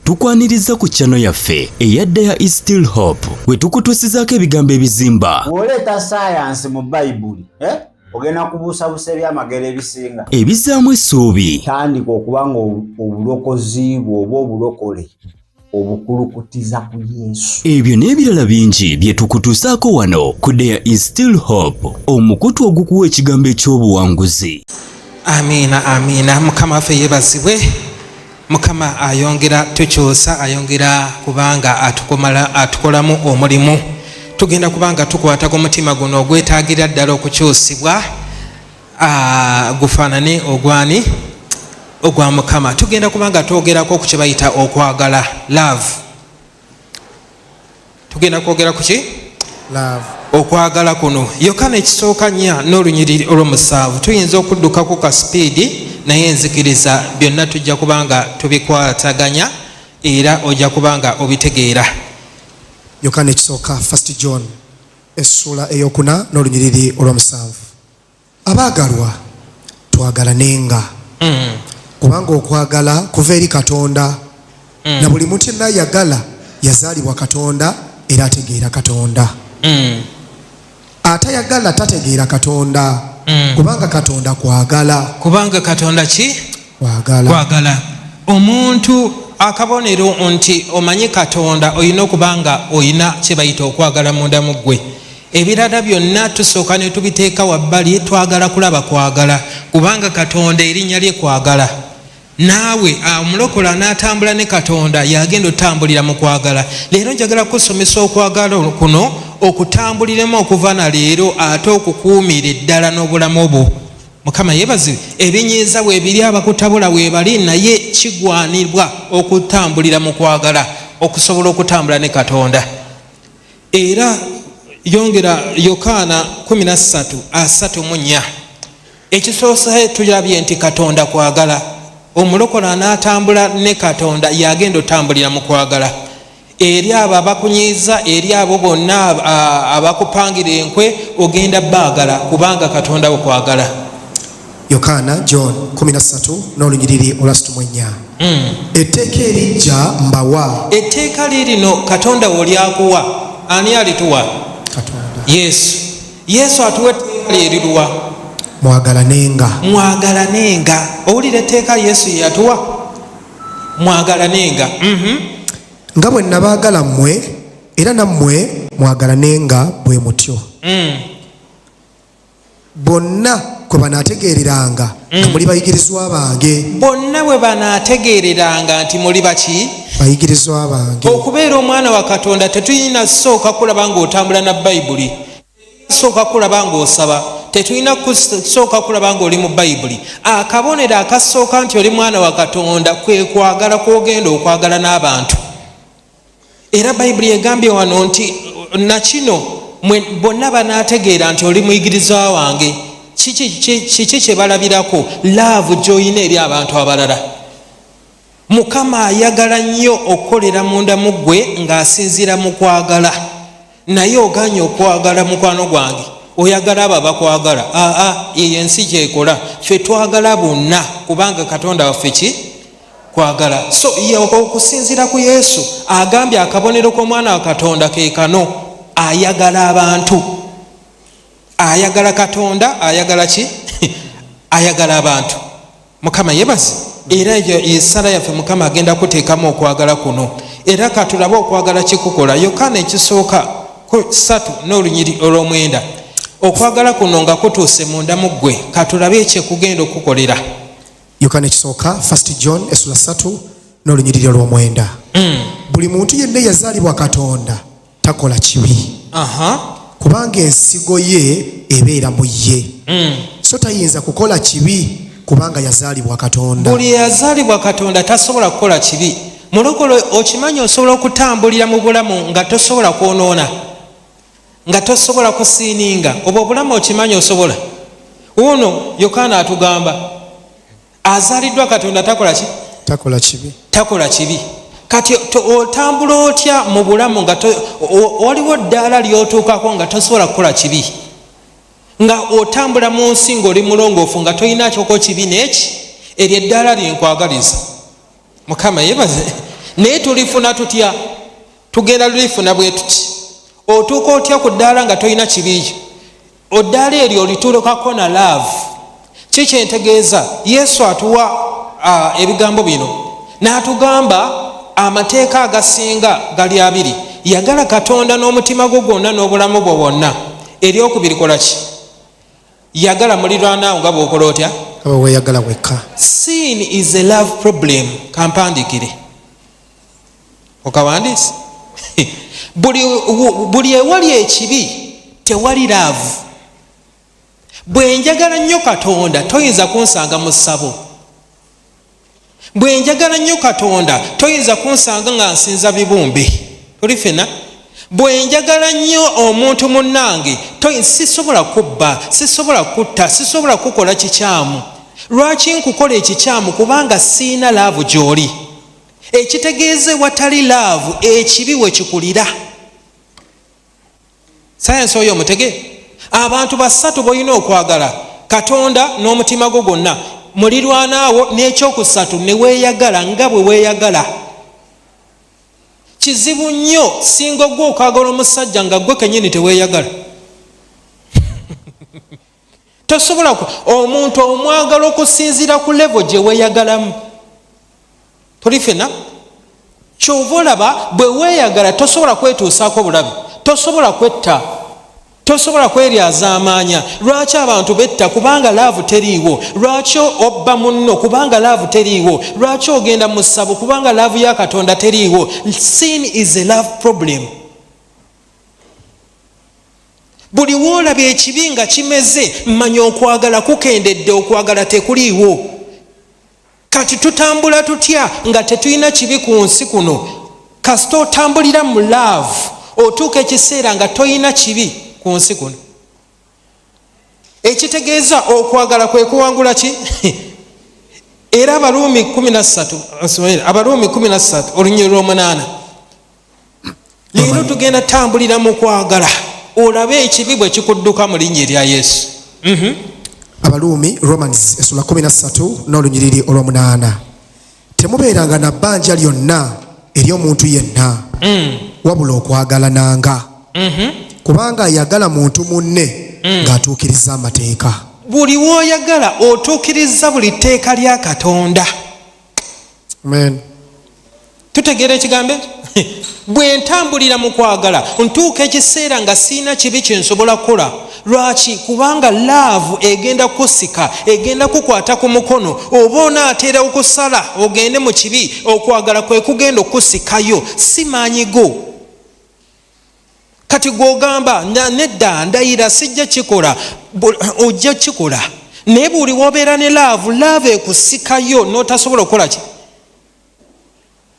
tukwaniriza ku channel yaffe eyadda ya Is Still Hope we tukutuusizaako ebigambo ebizimba oleta science mu Bible ogenda kubuusabuusa ebyamagero ebisinga ebizaamu essuubi tandika okubanga obulokozi bw'oba obulokole obukulukutiza ku Yesu. Ebyo n'ebirala bingi bye tukutuusaako wano ku There Is Still Hope, omukutu ogukuwa ekigambo eky'obuwanguzi. Amiina, amiina. Mukama waffe yeebazibwe. Mukama ayongera tukyusa, ayongera kubanga atukolamu omulimu. Tugenda kubanga tukwata ku mutima guno ogwetaagira ddala okukyusibwa gufaanane ogwani ogwa Mukama. Tugenda kubanga twogerako ku kye bayita okwagala, love. Tugenda kwogera ku ki? Love. Okwagala kuno Yokaana ekisooka 4 n'olunyiriri olw'omusanvu. Tuyinza okuddukako ka sipiidi naye nzikiriza byonna tujja kubanga tubikwataganya era ojja kubanga obitegeera. Yokaana ekisooka 1 John essula ey'okuna n'olunyiriri olw'omusanvu. Abaagalwa twagalanenga kubanga okwagala kuva eri Katonda na buli muntu yenna ayagala yazaalibwa Katonda era ategeera Katonda. Atayagala tategeera Katonda kubanga Katonda kwagala. Kubanga Katonda ki? Kwagala. Omuntu akabonero nti omanyi Katonda oyina okubanga oyina kye bayita okwagala munda mu ggwe. Ebirala byonna tusooka ne tubiteeka wabbali, twagala kulaba kwagala kubanga Katonda erinnya lye kwagala. Naawe omulokola n'atambula ne Katonda yagenda otambulira mu kwagala. Leero njagala kusomesa okwagala kuno okutambuliremu okuva na leero ate okukuumira eddala n'obulamu bwo. Mukama yeebazibwe. Ebinyiiza weebiri abakutabula weebali naye kigwanirwa okutambulira mu kwagala okusobola okutambula ne Katonda. Era yongera Yokaana 13:34 ekisoose tulabye nti Katonda kwagala. Omulokola n'atambula ne Katonda yagenda otambulira mu kwagala. Eri abo abakunyiiza, eri abo bonna abakupangira enkwe ogenda baagala kubanga Katonda wo kwagala. Yokaana John 13 n'olunyiriri olw'asitumu-ennya. Etteeka erijja mbawa. Etteeka lirino Katonda wolyakuwa. Ani alituwa? Katonda. Yesu atuwa etteeka lyeriruwa? Mwagalanenga. Owulira etteeka Yesu yatuwa? Mwagalanenga. Nga bwe nabaagala mmwe era nammwe mwagalanenga bwe mutyo. Bonna kwe banaategeereranga nga muli bayigirizwa bange. Bonna bwe banaategeereranga nti muli baki? Bayigirizwa bange. Okubeera omwana wa Katonda tetulina ssooka kulaba ng'otambula na Bayibuli, sooka kulaba ng'osaba, tetulina kusooka kulaba ng'oli mu Bayibuli. Akabonero akasooka nti oli mwana wa Katonda kwe kwagala kw'ogenda okwagala n'abantu. Era Bayibuli egambye wano nti na kino bonna banaategeera nti oli muyigirizwa wange. Kiki kye balabirako? Laavu gy'olina eri abantu abalala. Mukama ayagala nnyo okukolera munda mu ggwe ng'asinziira mu kwagala. Naye oganye okwagala mukwano gwange, oyagala abo abakwagala. Eyo ensi kyekola. Ffe twagala bonna kubanga Katonda waffe ki? Kwagala. So okusinziira ku Yesu agambye akabonero k'omwana wa Katonda ke kano, ayagala abantu. Ayagala Katonda, ayagala ki? Ayagala abantu. Mukama yebazi. Era eyo ensala yaffe Mukama agenda kuteekamu okwagala kuno. Era katulabe okwagala kikukola. Yokaana ekisooka 3 n'olunyiri olw'omwenda. Okwagala kuno nga kutuuse munda mu ggwe, katulabe ekyekugenda okukolera. Yokaana ekisooka 1 John essula 3 n'olunyiriri olw'omwenda. Buli muntu yenna yazaalibwa Katonda takola kibi. Kubanga ensigo ye ebeera mu ye. So tayinza kukola kibi kubanga yazaalibwa Katonda. Buli yazaalibwa Katonda tasobola kukola kibi. Mulokole okimanyi osobola okutambulira mu bulamu nga tosobola kwonoona, nga tosobola kusiininga. Obwo obulamu okimanyi osobola. Ono Yokaana atugamba azaaliddwa Katonda takola ki? Takola kibi. Kati otambula otya mu bulamu nga waliwo ddaala lyotuukako nga tosobola kukola kibi, nga otambula mu nsi ng'oli mulongoofu nga tolina kyoko kibi n'eki? Eryo eddaala lyenkwagaliza. Mukama yebaze. naye tulifuna tutya? Tugenda lulifuna bwe tuti. Otuuka otya ku ddaala nga tolina kibiyo? Oddaala eryo olituulukako na love. Kiki entegeeza? Yesu atuwa ebigambo bino n'atugamba amateeka agasinga gali abiri. Yagala Katonda n'omutima gwo gwonna n'obulamu bwo bwonna. Eryokubiri kola ki? Yagala muliraanwa nga bw'okola otya? Weeyagala wekka. Sin is a love problem. Kampandikire okawandiise. buli ewali ekibi tewali love. Bwe njagala nnyo Katonda toyinza kunsanga mu ssabo. Bwe njagala nnyo Katonda toyinza kunsanga nga nsinza bibumbe. Tuli fena? Bwe njagala nnyo omuntu munnange sisobola kubba, sisobola kutta, sisobola kukola kikyamu. Lwaki nkukola ekikyamu? Kubanga siina laavu gy'oli. Ekitegeeze watali laavu ekibi we kikulira. Sayansi oyo omutege? Abantu basatu boyina okwagala Katonda n'omutima gwo gwonna, mulirwanaawo n'ekyokusatu ne weeyagala nga bwe weeyagala. Kizibu nnyo singa gwe okwagala omusajja nga gwe kennyini teweeyagala. Tosobola omuntu omwagala okusinziira ku levo gye weeyagalamu. Tuli fena? Kyova olaba bwe weeyagala tosobola kwetuusaako bulabe, tosobola kwetta, tosobola kweryaza amaanya. Lwaki abantu betta? Kubanga laavu teriiwo. Lwaki obba munno? Kubanga laavu teriiwo. Lwaki ogenda mu ssabo? Kubanga laavu ya Katonda teriiwo. Sin is a love problem. Buli woolaba ekibi nga kimeze manya okwagala kukendedde, okwagala tekuliiwo. Kati tutambula tutya nga tetulina kibi ku nsi kuno? Kasita otambulira mu love otuuka ekiseera nga toyina kibi ku nsi kuno. Ekitegeeza okwagala kwe kuwangula ki? Era Abaruumi 13 olunyiriri lw'omunaana. Leero tugenda tambulira mu kwagala olabe ekibi bwe kikudduka mu linnya erya Yesu. Abaruumi Romans essula 13 n'olunyiriri olw'omunaana. Temubeeranga na bbanja lyonna ery'omuntu yenna wabula okwagalananga. Kubanga ayagala muntu munne ng'atuukiriza amateeka. Buli w'oyagala otuukiriza buli tteeka lya Katonda. Amen. Tutegeera ekigambo ekyo? Bwe ntambulira mu kwagala ntuuka ekiseera nga siina kibi kye nsobola kukola. Lwaki? Kubanga laavu egenda kusika, egenda kukwata ku mukono, oba onaatera okusala ogende mu kibi. Okwagala kwe kugenda okusikayo, si maanyi go. Kati gw'ogamba nedda ndayira sijja kikola, ojja kikola. Naye buli wobeera ne laavu ekusikayo n'otasobola okukola ki?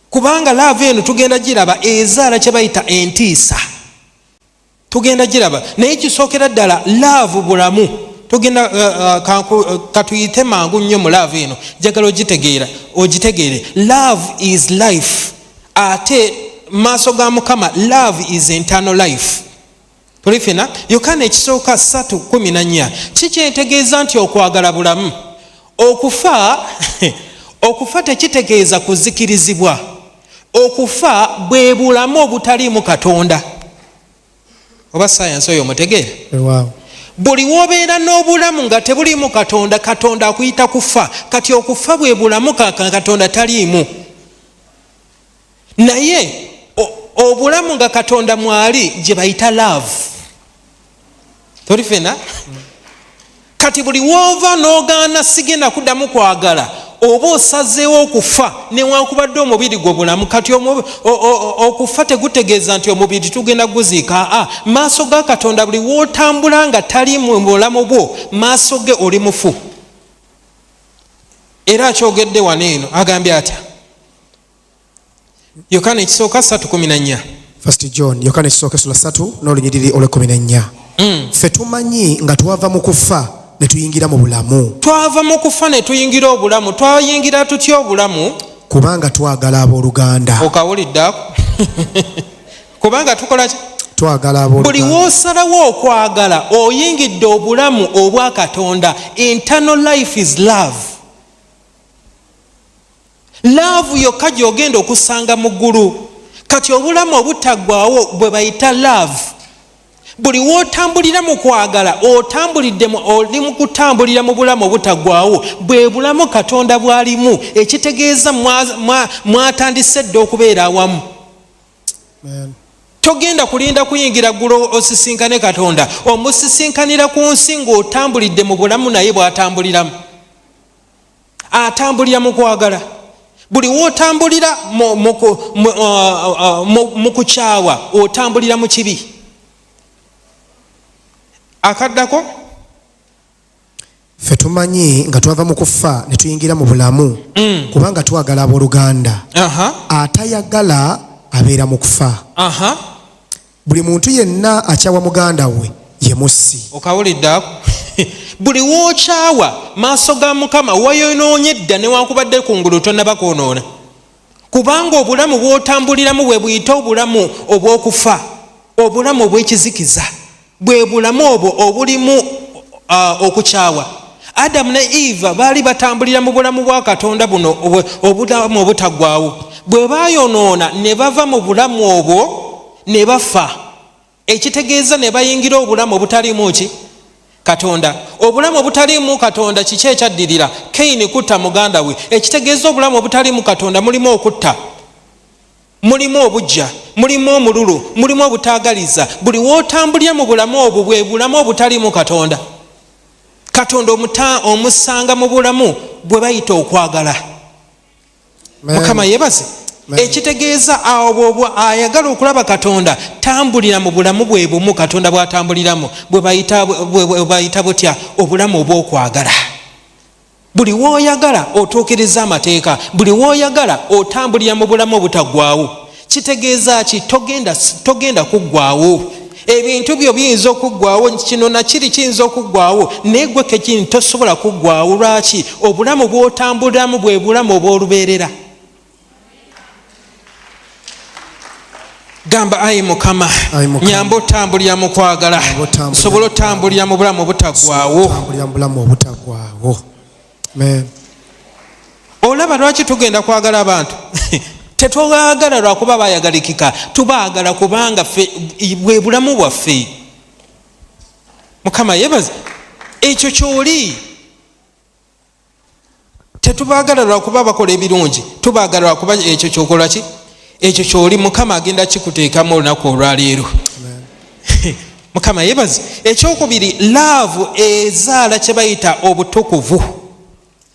Kubanga laavu eno tugenda giraba ezaala kye bayita entiisa. Tugenda giraba. Naye kisookera ddala laavu bulamu. Tugenda katuyite mangu nnyo mu laavu eno. Njagala ogitegeere. Love is life. Ate maaso ga Mukama love is eternal life. Tuli fena? Yokaana ekisooka 3:14. Kikyentegeeza nti okwagala bulamu. Okufa tekitegeeza kuzikirizibwa. Okufa bwe bulamu obutaliimu Katonda. Oba sayansi oyo omutegeera? Wow. Buli wobeera n'obulamu nga tebuliimu Katonda, Katonda akuyita kufa. Kati okufa bwe bulamu Katonda taliimu. Naye obulamu nga Katonda mwali gye bayita love. Toli fena? Kati buli woova n'ogaana sigenda kuddamu kwagala, oba osazeewo okufa newankubadde omubiri gwo bulamu. Kati okufa tegutegeeza nti omubiri tugenda guziika. Maaso ga Katonda buli wootambula nga tali mu bulamu bwo, maaso ge oli mufu. Era akyogedde wano eno agambye atya? Yokaana ekisooka 3:14. First John Yokaana ekisooka essula 3 n'olunyiriri olw'14. Ffe tumanyi nga twava mu kufa ne tuyingira mu bulamu. Twava mu kufa ne tuyingira obulamu. Twayingira tutya obulamu? Kubanga twagala abooluganda. Okawulidde? Kubanga tukola ki? Twagala abooluganda. Buli woosalawo okwagala oyingidde obulamu obwa Katonda. Eternal life is love. laavu yokka gy'ogenda okusanga mu ggulu. Kati obulamu obutaggwaawo bwe bayita laavu. Buli w'otambulira mu kwagala oli mu kutambulira mu bulamu obutaggwaawo, bwe bulamu Katonda bw'alimu, ekitegeeza mwatandise dda okubeera awamu. Togenda kulinda kuyingira ggulu osisinkane Katonda, omusisinkanira ku nsi ng'otambulidde mu bulamu naye bw'atambuliramu. Atambulira mu kwagala. Buli w'otambulira mu kukyawa otambulira mu kibi. Akaddako ffe tumanyi nga twava mu kufa ne tuyingira mu bulamu kubanga twagala abooluganda. Atayagala abeera mu kufa. Buli muntu yenna akyawa muganda we ye mussi. Okawulidde ako? Buli w'okyawa maaso ga Mukama wayonoonye dda newankubadde kungulu tonnaba kwonoona. Kubanga obulamu bw'otambuliramu bwe buyita obulamu obw'okufa, obulamu obw'ekizikiza. Bwe bulamu obwo obulimu okukyawa. Adamu ne Eva baali batambulira mu bulamu bwa Katonda buno obulamu obutaggwaawo. Bwe baayonoona ne bava mu bulamu obwo ne bafa. Ekitegeeza ne bayingira obulamu obutalimu ki? Katonda. Obulamu obutalimu Katonda kiki ekyaddirira? Kayini kutta muganda we. Ekitegeeza obulamu obutalimu Katonda mulimu okutta, mulimu obujja, mulimu omululu, mulimu obutaagaliza. Buli w'otambulira mu bulamu obwo bwe bulamu obutalimu Katonda. Katonda omusanga mu bulamu bwe bayita okwagala. Mukama yebaze. Ekitegeeza awo bw'obwo ayagala okulaba Katonda, tambulira mu bulamu bwe bumu Katonda bw'atambuliramu, bwe bayita butya? Obulamu obw'okwagala. Buli w'oyagala otuukiriza amateeka, buli w'oyagala otambulira mu bulamu obutaggwaawo. Kitegeeza ki? Togenda kuggwaawo. Ebintu byo biyinza okuggwaawo, kino na kiri kiyinza okuggwaawo, naye gwe kekini tosobola kuggwaawo. Lwaki? Obulamu bw'otambuliramu bwe bulamu obw'olubeerera. Gamba ayi Mukama, nyamba otambulira mu kwagala, nsobole otambulira mu bulamu obutaggwaawo. Olaba lwaki tugenda kwagala abantu? Tetwagala lwakuba bayagalikika, tubaagala kubanga bwe bulamu bwaffe. Mukama yebaze. Ekyo kyoli tetubaagala lwakuba bakola ebirungi, tubaagala lwakuba ekyo kyokola ki? Ekyo kyoli Mukama agenda kikuteekamu olunaku olwaleero. Mukama yebaze. Ekyokubiri, laavu ezaala kye bayita obutukuvu.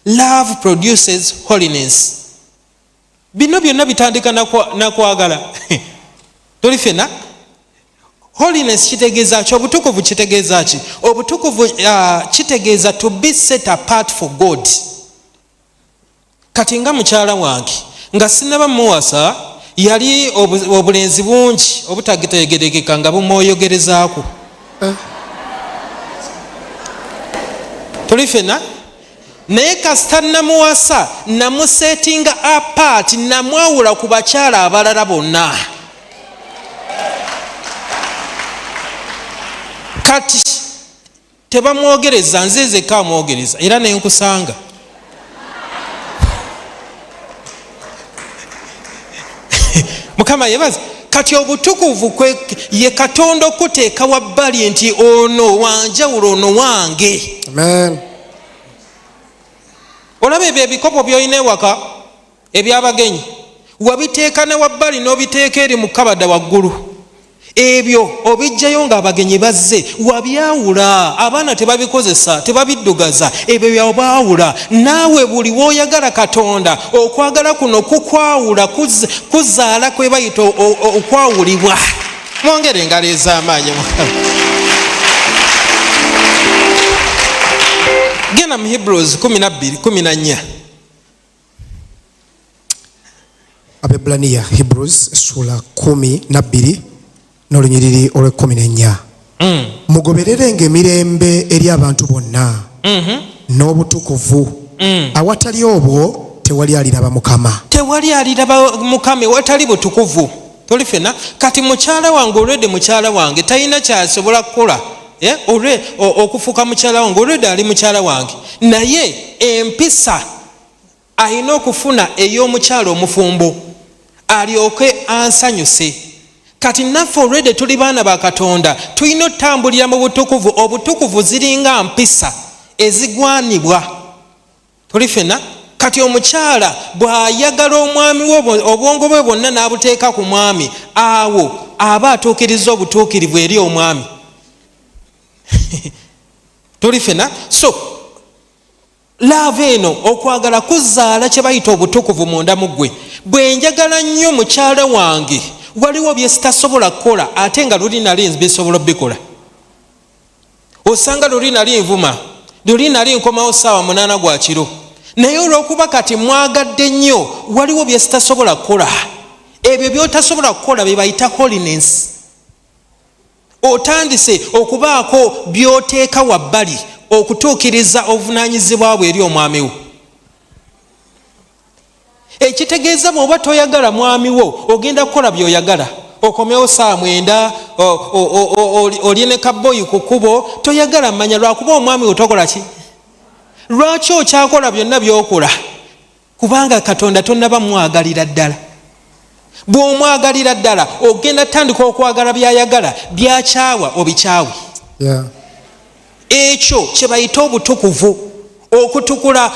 Love produces holiness. Bino byonna bitandika na kwagala. Toli fena? Holiness kitegeeza ki? Obutukuvu kitegeeza ki? Obutukuvu kitegeeza to be set apart for God. Kati nga mukyala wange nga sinaba muwasa, yali obulenzi bungi obutategerekeka nga bumwoyogerezaako. Toli fena? Naye kasita namuwasa, namusetinga apart, namwawula ku bakyala abalala bonna. Kati tebamwogereza, nze nzekka amwogereza, era nenkusanga. Mukama yebaze. Kati obutukuvu ye Katonda okuteeka wabbali nti ono wanjawulo, ono wange. Amen. Olaba ebyo ebikopo by'olina ewaka eby'abagenyi, wabiteeka ne wabbali n'obiteeka eri mu kabada waggulu. Ebyo obijjayo ng'abagenyi bazze, wabyawula. Abaana tebabikozesa, tebabiddugaza, ebyo byabaawula. Naawe buli w'oyagala Katonda, okwagala kuno kukwawula, kuzaala kwe bayita okwawulibwa. Mwongere engalo ez'amaanyi Mukama. Genda mu Hebrews 12:14. Abebbulaniya, Hebrews essula 12 n'olunyiriri olw'14. Mugobererenga emirembe eri abantu bonna n'obutukuvu. Awatali obwo tewali aliraba Mukama. Tewali aliraba Mukama watali butukuvu. Toli fena? Kati mukyala wange olwedde mukyala wange talina kyasobola kukola. Okufuuka mukyala wange olwedde ali mukyala wange, naye empisa alina okufuna ey'omukyala omufumbo alyoke ansanyuse. Kati naffe already tuli baana ba Katonda, tulina otambulira mu butukuvu. Obutukuvu ziringa mpisa ezigwanibwa. Tuli fena kati omukyala bw'ayagala omwami we obwongo bwe bwonna n'abuteeka ku mwami, awo aba atuukiriza obutuukirivu eri omwami. Tuli fena so love eno okwagala kuzaala kye bayita obutukuvu munda mu ggwe. Bwe njagala nnyo mukyala wange waliwo bye sitasobola kukola ate nga luli nali bisobola bikola. Osanga luli nali nvuma, luli nali nkomawo ssaawa 8 gwa kiro, naye olw'okuba kati mwagadde nnyo waliwo bye sitasobola kukola. Ebyo by'otasobola kukola bye bayita holiness. Otandise okubaako by'oteeka wabbali okutuukiriza obuvunaanyizibwa bwe eri omwami wo. Ekitegeeza bw'oba toyagala mwami wo ogenda kukola by'oyagala. Okomewo ssaawa 9 olye ne kabboyi ku kkubo, toyagala mmanya lwakuba omwami wo tokola ki? Lwaki okyakola byonna by'okola? Kubanga Katonda tonnaba mwagalira ddala. Bw'omwagalira ddala ogenda tandika okwagala by'ayagala, by'akyawa obikyawe. Ekyo kye bayita obutukuvu. Okutukula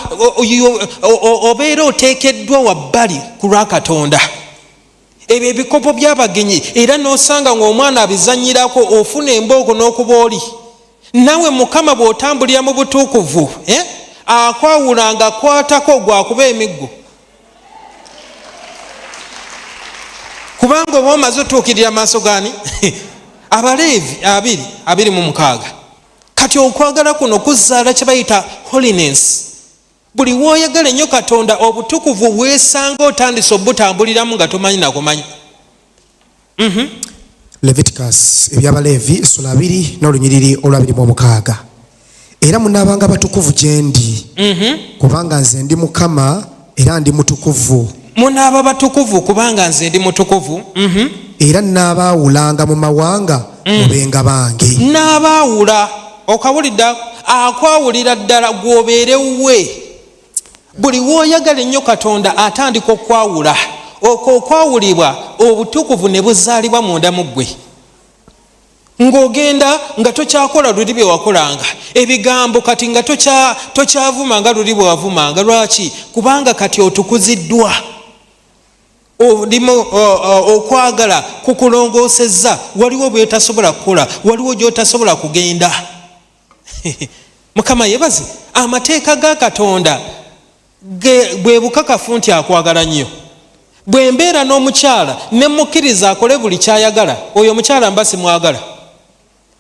obeera oteekeddwa wabbali ku lwa Katonda. Ebyo ebikopo by'abagenyi era n'osanga ng'omwana abizannyirako, ofuna embooko n'okuba oli. Nawe Mukama bw'otambulira mu butukuvu, akwawulanga kwatako gwakuba emiggo. Kubanga oba omaze otuukirira maaso gani? Abaleevi 26. Kati okwagala kuno kuzaala kye bayita holiness. Buli w'oyagala ennyo Katonda obutukuvu weesanga otandise obutambuliramu nga tomanyi nakumanyi. Leviticus eby'Abaleevi essula 2 n'olunyiriri olwa 26. Era munaabanga batukuvu gye ndi, kubanga nze ndi Mukama era ndi mutukuvu. Munaaba batukuvu kubanga nze ndi mutukuvu. Era naabaawulanga mu mawanga mubenga bange. Naabaawula okawulidde akwawulira ddala gw'obeere wuwe. Buli w'oyagala ennyo Katonda atandika okwawula. Okwo okwawulibwa obutukuvu ne buzaalibwa munda mu ggwe. Ng'ogenda nga tokyakola luli bye wakolanga. Ebigambo kati nga tokyavuma nga luli bwe wavumanga. Lwaki? Kubanga kati otukuziddwa. Olimu okwagala kukulongoosezza. Waliwo by'otasobola kukola, waliwo gy'otasobola kugenda. Mukama yebaze. Amateeka ga Katonda bwe bukakafu nti akwagala nnyo. Bwe mbeera n'omukyala ne mukkiriza akole buli kyayagala, oyo omukyala mba simwagala.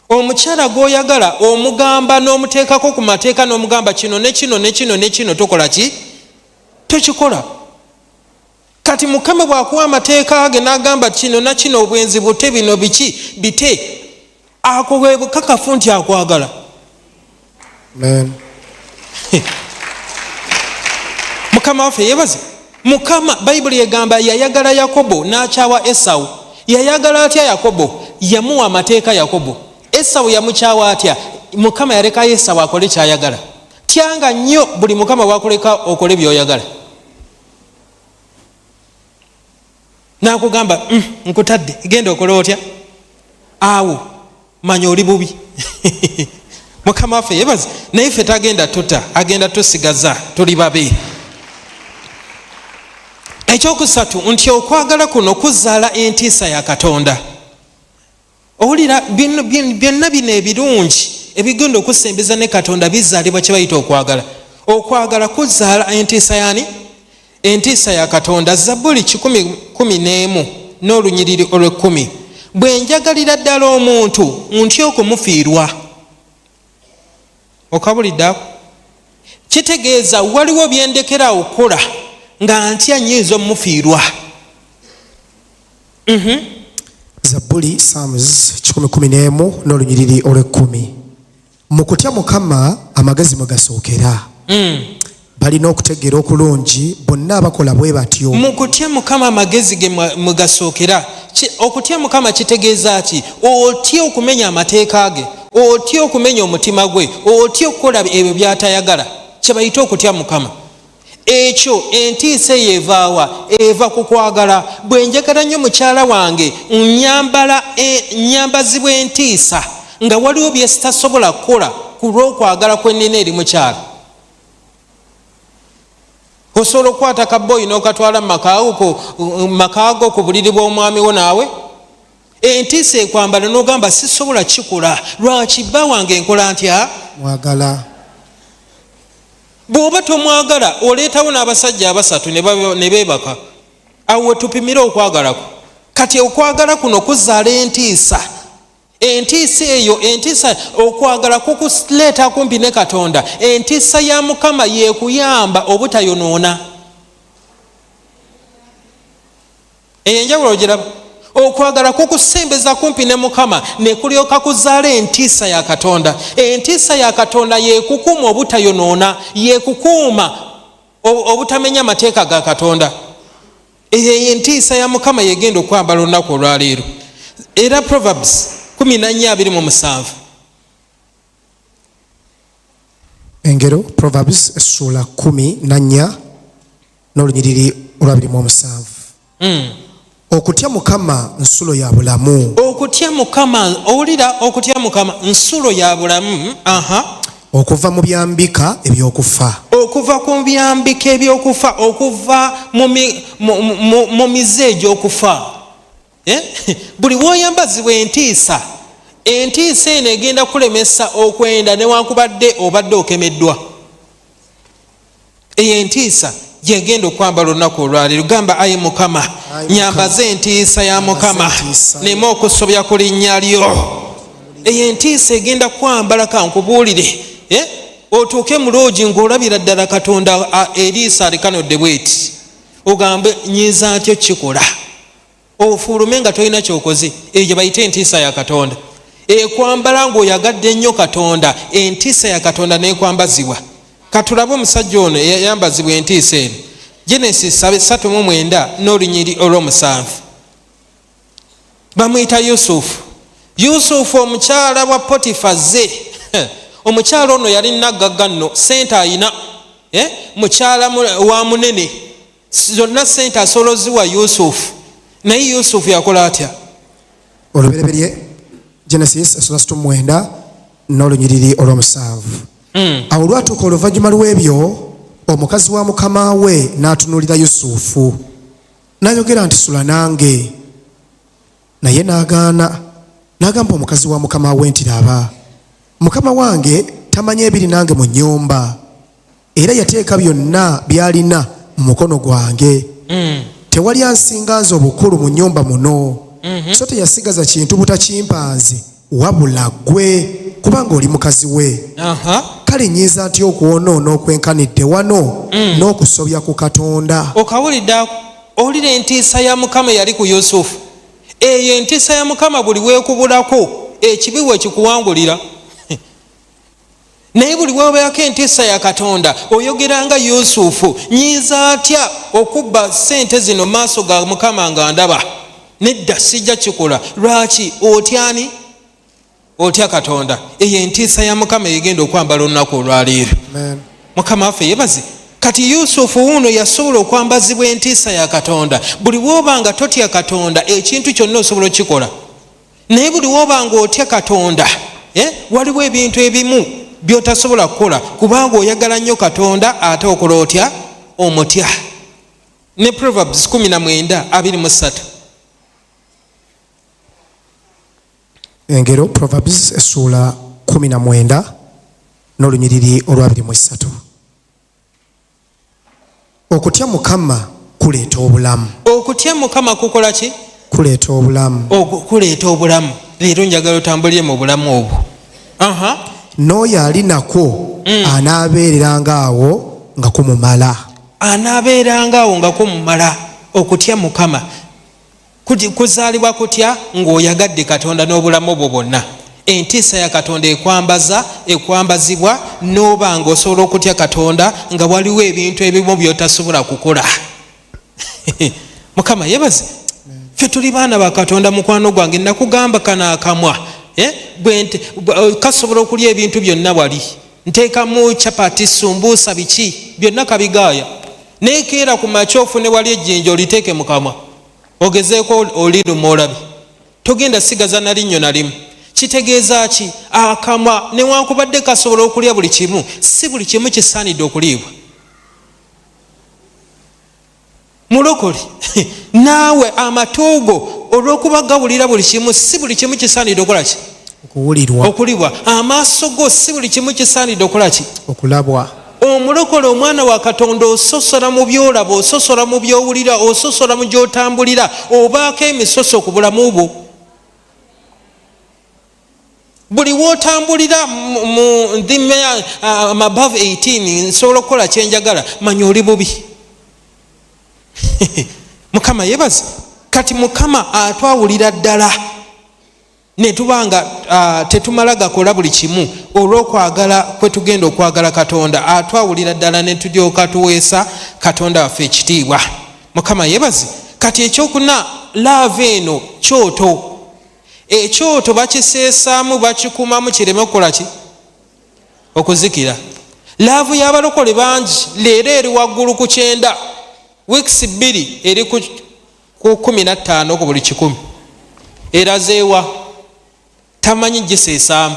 Omukyala gw'oyagala omugamba n'omuteekako ku mateeka n'omugamba kino ne kino ne kino ne kino tokola ki? Tokikola. Kati Mukama bw'akuwa amateeka ge n'agamba kino na kino obwenzi bute bino biki bite, ako bwe bukakafu nti akwagala. Amen. Mukama waffe yebaze. Mukama Bayibuli egamba yayagala Yakobo n'akyawa Esawu. Yayagala atya Yakobo? Yamuwa amateeka Yakobo. Esawu yamukyawa atya? Mukama yaleka Esawu akole kyayagala. Tyanga nnyo buli Mukama bw'akuleka okole by'oyagala. N'akugamba nkutadde genda okole otya? Awo manya oli bubi. Mukama waffe yebaze. Naye ffe tagenda tuta, agenda tusigaza tuli babe. Ekyokusatu nti okwagala kuno kuzaala entiisa ya Katonda. Owulira byonna bino ebirungi ebigenda okusembeza ne Katonda bizaalibwa kye bayita okwagala. Okwagala kuzaala entiisa yani? Entiisa ya Katonda. Zabbuli 11 n'olunyiriri olw'10. Bwe njagalira ddala omuntu ntya okumufiirwa. Okabulidde kitegeeza waliwo byendekera okukola nga ntya nnyo omufiirwa. Zabbuli Psalms 11 n'olunyiriri olw'10. Mu kutya Mukama amagezi mwe gasookera. Balina okutegeera okulungi bonna abakola bwe batyo. Mu kutya Mukama amagezi ge mwe gasookera. Okutya Mukama kitegeeza ki? Otya okumenya amateeka ge, otya okumenya omutima gwe, otya okukola ebyo by'atayagala. Kye bayita okutya Mukama. ekyo entiisa eyo evaawa eva ku kwagala. Bwe njagala nnyo mukyala wange nnyambazibwa entiisa nga waliwo bye sitasobola kukola ku lw'okwagala kwennina eri mukyala. Osobola okukwata kaboyi n'okatwala makaago ku buliri bw'omwami wo naawe. Entiisa ekwambala n'ogamba sisobola kikola. Lwaki bba wange nkola ntya? Mwagala. Bw'oba tomwagala oleetawo n'abasajja abasatu ne beebaka. Awo tupimire okwagalako. Kati okwagala kuno kuzaala entiisa. Entiisa eyo okwagala kukuleeta kumpi ne Katonda. Entiisa ya Mukama yeekuyamba obutayonoona. Enjawulo ogiraba. Okwagala kukusembeza kumpi ne Mukama ne kulyoka kuzaala entiisa ya Katonda. Entiisa ya Katonda yeekukuuma obutayonoona, yeekukuuma obutamenya mateeka ga Katonda. Eyo entiisa ya Mukama yegenda okwambala olunaku olwaleero. Era Proverbs 14:27. Engero Proverbs essula 14 n'olunyiriri olwa 27. Okutya Mukama nsulo ya bulamu. Okutya Mukama, owulira okutya Mukama nsulo ya bulamu. Okuva mu byambika ebyokufa. Okuva ku byambika ebyokufa, okuva mu mize egy'okufa. Buli woyambazibwa entiisa, entiisa eno egenda kulemesa okwenda newankubadde obadde okemeddwa. Eyo entiisa gyegenda okwambala olunaku olwaleero. Gamba ayi Mukama nyambaze entiisa ya Mukama nema okusobya ku linnya lyo. Eyo entiisa egenda kwambala kankubuulire. Otuuke mu loogi ng'olabira ddala Katonda eriisa alikanodde bweti. Ogambe nyiza ntyo kikola. Ofuulume nga tolina kyokoze. Eyo bayita entiisa ya Katonda. Ekwambala ng'oyagadde nnyo Katonda. Entiisa ya Katonda n'ekwambazibwa. Katulabe omusajja ono yambazibwa entiisa eno. Genesis 3:9 n'olunyiri olw'omusanvu. Bamuyita Yusufu. Yusufu omukyala wa Potifaze. Omukyala ono yali nagagga nno, sente ayina. Mukyala wa munene. Zonna sente asoloziwa Yusufu. Naye Yusufu yakola atya? Olubereberye Genesis 3:9 n'olunyiriri olw'omusanvu. Awo olwatuuka oluvannyuma lw'ebyo omukazi wa mukama we n'atunuulira Yusufu n'ayogera nti sula nange. Naye n'agaana. N'agamba omukazi wa mukama we nti laba, mukama wange tamanya ebiri nange mu nnyumba, era yateeka byonna by'alina mu mukono gwange. Tewali ansinga nze obukulu mu nnyumba muno, so teyasigaza kintu butakimpanze wabula ggwe, kubanga oli mukazi we. Kale nyiza ntya okuwonoona okwenkanidde wano n'okusobya ku Katonda? Okawulidde owulira entiisa ya Mukama yali ku Yusufu. Eyo entiisa ya Mukama buli weekubulako ekibi wekikuwangulira. Naye buli weebeako entiisa ya Katonda oyogera nga Yusufu, nyiza atya okubba sente zino maaso ga Mukama nga ndaba? Nedda sijja kikola. Lwaki? Otyani? Otya Katonda. Eyo entiisa ya Mukama egenda okwambala olunaku olwaleero. Mukama waffe yebaze. Kati Yusufu wuno yasobola okwambazibwa entiisa ya Katonda. Buli woobanga totya Katonda ekintu kyonna osobola okikola. Naye buli woobanga otya Katonda, waliwo ebintu ebimu byotasobola kukola kubanga oyagala nnyo Katonda ate okola otya? Omutya. Ne Proverbs 19:23. Engero Proverbs essula 19 n'olunyiriri olwa 23. Okutya Mukama kuleeta obulamu. Okutya Mukama kukola ki? Kuleeta obulamu. Kuleeta obulamu. Leero njagala otambulire mu bulamu obwo. N'oyo ali nako anaabeereranga awo nga kumumala. Anaabeeranga awo nga kumumala. Okutya Mukama kuzaalibwa kutya? Ng'oyagadde Katonda n'obulamu obwo bwonna. Entiisa ya Katonda ekwambazibwa n'oba ng'osobola okutya Katonda nga waliwo ebintu ebimu by'otasobola kukola. Mukama yebaze. Ffe tuli baana ba Katonda, mukwano gwange, nakugamba kana akamwa. Kasobola okulya ebintu byonna wali. Nteekamu chapati, sumbuusa, biki byonna kabigaaya. nekeera ku machofu ne wali ejjinja oliteeke mu kamwa ogezeeko oliruma olabe togenda sigaza na linnyo na limu. Kitegeeza ki? Akamwa newankubadde kasobola okulya buli kimu, si buli kimu kisaanidde okuliibwa. Mulokole naawe amatuugo olw'okuba gawulira buli kimu, si buli kimu kisaanidde okukola ki? Okulibwa. Amaaso go si buli kimu kisaanidde okukola ki? Okulabwa. Omulokole omwana wa Katonda ososola mu byolaba, ososola mu byowulira, ososola mu gyotambulira, obaako emisoso ku bulamu bwo. Buli wotambulira mu ndimi above 18 nsobola okukola kyenjagala, manya oli bubi. Mukama yebaze. Kati Mukama atwawulira ddala ne tubanga tetumala gakola buli kimu olw'okwagala kwe tugenda okwagala Katonda. Atwawulira ddala ne tulyoka tuweesa Katonda waffe ekitiibwa. Mukama yebaze. Kati ekyokuna love eno kyoto. Ekyoto bakiseesaamu bakikumamu kireme okukola ki? Okuzikira. Laavu y'abalokole bangi leero eri waggulu ku 9, weeks 2 eri ku 15 ku buli 100. Erazeewa tamanyi giseesaamu.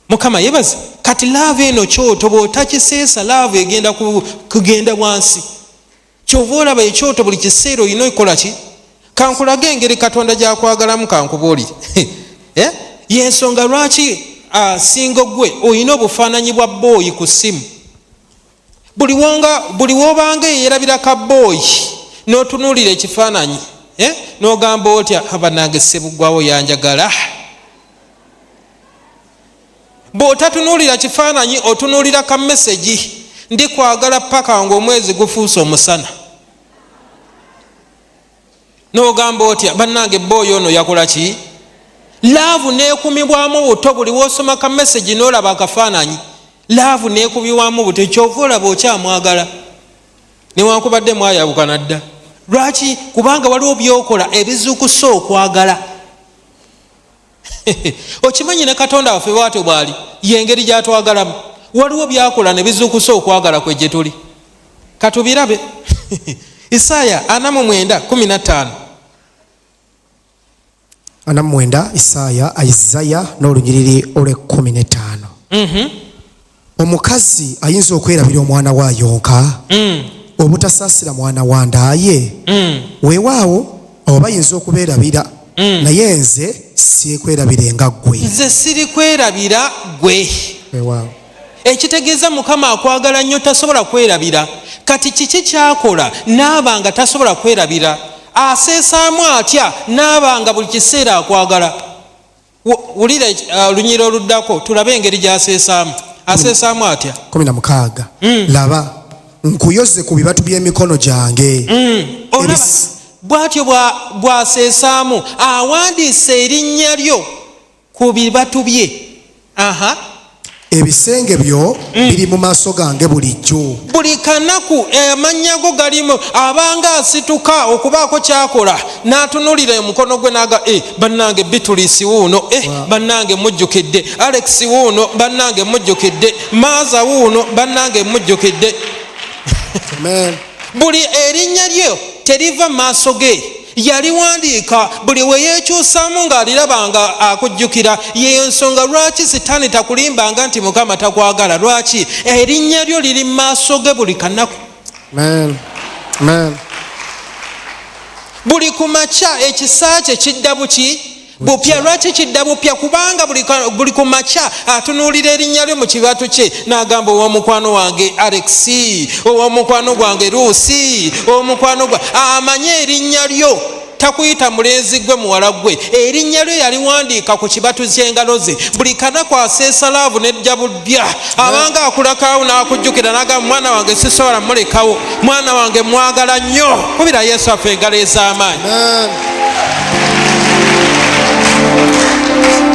Mukama yebaze. Kati laavu eno kyoto bw'otakiseesa laavu egenda kugenda wansi. Kyova olaba ekyoto buli kiseera olina okukola ki? Kankulage engeri Katonda gyakwagalamu kankubuulire. Yensonga lwaki singo gwe olina obufaananyi bwa booyi ku ssimu. Buli wobanga yerabira ka booyi n'otunuulira ekifaananyi n'ogamba otya abanange Ssebuggwawo yanjagala. Bw'otatunuulira kifaananyi otunuulira ka message ndi kwagala paka ng'omwezi gufuuse omusana. N'ogamba otya bannange booyi ono yakola ki? Laavu neekubibwamu buto. Buli wosoma ka message n'olaba akafaananyi laavu neekubibwamu buto. Kyova olaba okyamwagala newankubadde mwayabukana dda. Lwaki? Kubanga waliwo byokola ebizukusa okwagala. Okimanyi ne Katonda waffe bw'atyo bw'ali, y'engeri gy'atwagalamu. Waliwo byakola ne bizukusa okwagala kwe gye tuli. Katubirabe. Isaaya 49:15. 49 Isaya n'olunyiriri olw'15. Omukazi ayinza okwerabira omwana waayonka obutasaasira mwana wa ndaaye. Weewaawo abo bayinza okubeerabira naye nze siekwerabire nga ggwe. Nze siri kwerabira ggwe. Weewaawo. Ekitegeeza Mukama akwagala nnyo tasobola kwerabira. Kati kiki kyakola n'abanga tasobola kwerabira? Aseesaamu atya n'abanga buli kiseera akwagala? Wulira olunyiro oluddako tulabe engeri gy'aseesaamu. Aseesaamu atya? 16. Laba nkuyoze ku bibatu by'emikono gyange. Olaba bw'atyo bw'aseesaamu awandiise erinnya lyo ku bibatu bye. Ebisenge byo biri mu maaso gange bulijjo. Buli kanaku amannya go galimu. Abanga asituka okubaako kyakola n'atunuulira omukono gwe n'aga bannange Bitulisi wuuno, bannange mujjukidde, Alex wuuno bannange mujjukidde, Maaza wuuno bannange mujjukidde. Amen. Buli erinnya lyo teriva mu maaso ge. Yaliwandiika buli we yeekyusaamu ng'alirabanga akujjukira. Yeyo nsonga lwaki Sitaani takulimbanga nti Mukama takwagala. Lwaki? Erinnya lyo liri mu maaso ge buli kanaku. Amen. Amen. Buli ku makya ekisa kye kidda buki? Bupya. Lwaki kidda bupya? Kubanga buli ku makya atunuulira erinnya lyo mu kibatu kye n'agamba ow'omukwano wange Alex, ow'omukwano gwange Luusi, ow'omukwano gwa amanye erinnya lyo. Takuyita mulenzi gwe muwala gwe. Erinnya lyo yaliwandiika ku kibatu ky'engalo ze. Buli kanaku aseesa laavu n'ejja budya. Abanga akulakaawo n'akujjukira n'agamba mwana wange sisobola mulekawo, mwana wange mwagala nnyo. Kubira Yesu affe engalo ez'amaanyi.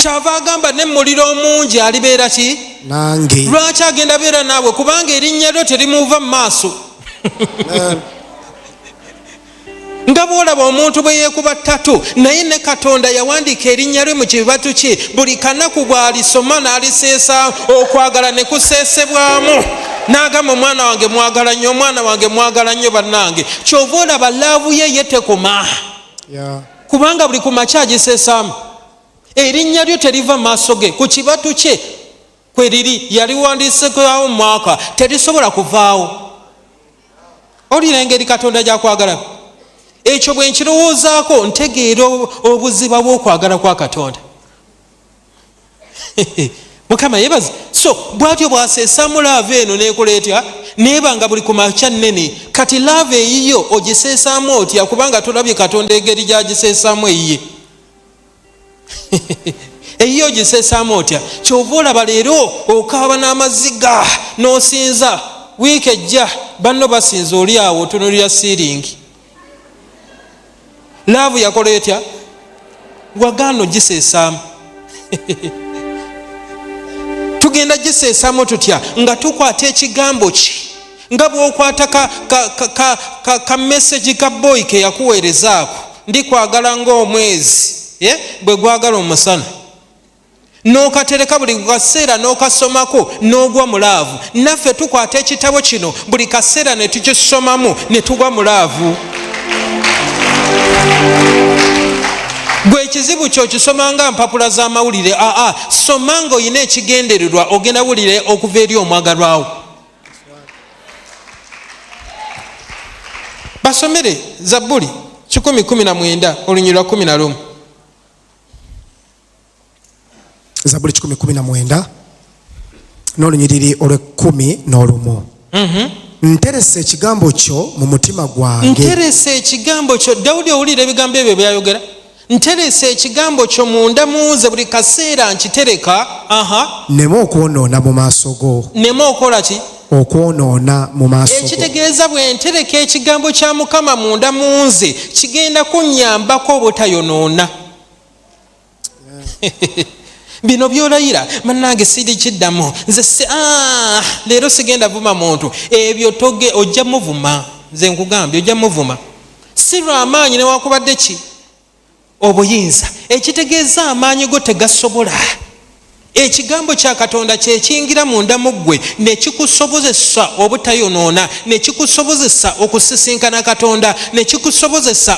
Kyava agamba ne muliro omungi alibeera ki? Nange. Lwaki agenda beera naawe? Kubanga erinnya lyo terimuva mu maaso. nga bwolaba omuntu bwe yeekuba ttatu naye ne Katonda yawandiika erinnya lye mu kibatu kye buli kanaku bw'alisoma n'aliseesa okwagala ne kuseesebwamu n'agamba omwana wange mwagala nnyo omwana wange mwagala nnyo bannange kyova olaba laavu ye tekoma kubanga buli ku makya agiseesaamu erinnya lyo teriva mu maaso ge ku kibatu kye kwe liri yaliwandiisekawo mu mwaka terisobola kuvaawo olira engeri Katonda gyakwagala ekyo bwe nkirowoozaako ntegeera obuziba bw'okwagala kwa Katonda Mukama yebaze so bwatyo bwaseesaamu laavu eno neekuleetya neebanga buli ku makya nnene kati laavu eyiyo ogiseesaamu otya kubanga tolabye Katonda engeri gyagiseesaamu eyiye eyiyo ogiseesaamu otya kyova olaba leero okaaba n'amaziga n'osinza wiiki ejja banno basinza oli awo otunulira siiringi laavu yakola etya wagaano giseesaamu tugenda giseesaamu tutya nga tukwata ekigambo ki nga bw'okwata ka message ka boy ke yakuweerezaako ndikwagala ng'omwezi bwe gwagala omusana n'okatereka buli kaseera n'okasomako n'ogwa mu laavu naffe tukwata ekitabo kino buli kaseera ne tukisomamu ne tugwa mu laavu gwe ekizibu kyokisoma nga mpapula z'amawulire soma nga olina ekigendererwa ogenda wulire okuva eri omwagalwawo basomere Zabbuli 119 olunyiriri lwa 11 Zabbuli 119 n'olunyiriri olw'11 nterese ekigambo kyo mu mutima gwange nterese ekigambo kyo Dawudi owulira ebigambo ebyo byayogera nterese ekigambo kyo munda muze buli kaseera nkitereka neme okwonoona mu maaso go neme okola ki okwonoona mu maaso go ekitegeeza bwe ntereka ekigambo kya Mukama munda munze kigenda kunnyambako obutayonoona bino byolayira mannange siri kiddamu nze leero sigenda vuma muntu ebyo toge ojja muvuma nze nkugambye ojja muvuma si lw'amaanyi newakubadde ki obuyinza ekitegeeza amaanyi go tegasobola ekigambo kya Katonda kyekiyingira munda mu ggwe ne kikusobozesa obutayonoona ne kikusobozesa okusisinkana Katonda ne kikusobozesa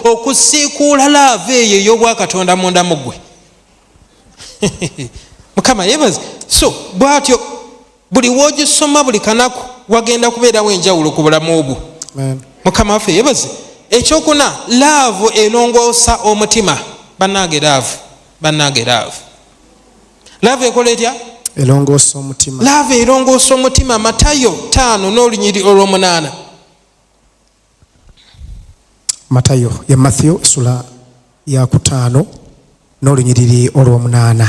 okusiikuula laavu eyo ey'obwakatonda munda mu ggwe Mukama yebaze so bwatyo buli woogisoma buli kanaku wagenda kubeerawo enjawulo ku bulamu obwo Mukama waffe yebaze ekyokuna laavu erongoosa omutima bannange laavu ekola etya erongoosa omutima laavu erongoosa omutima Matayo 5 n'olunyiriri olw'8 Matayo ya Matthew esula ya 5 n'olunyiriri olw'8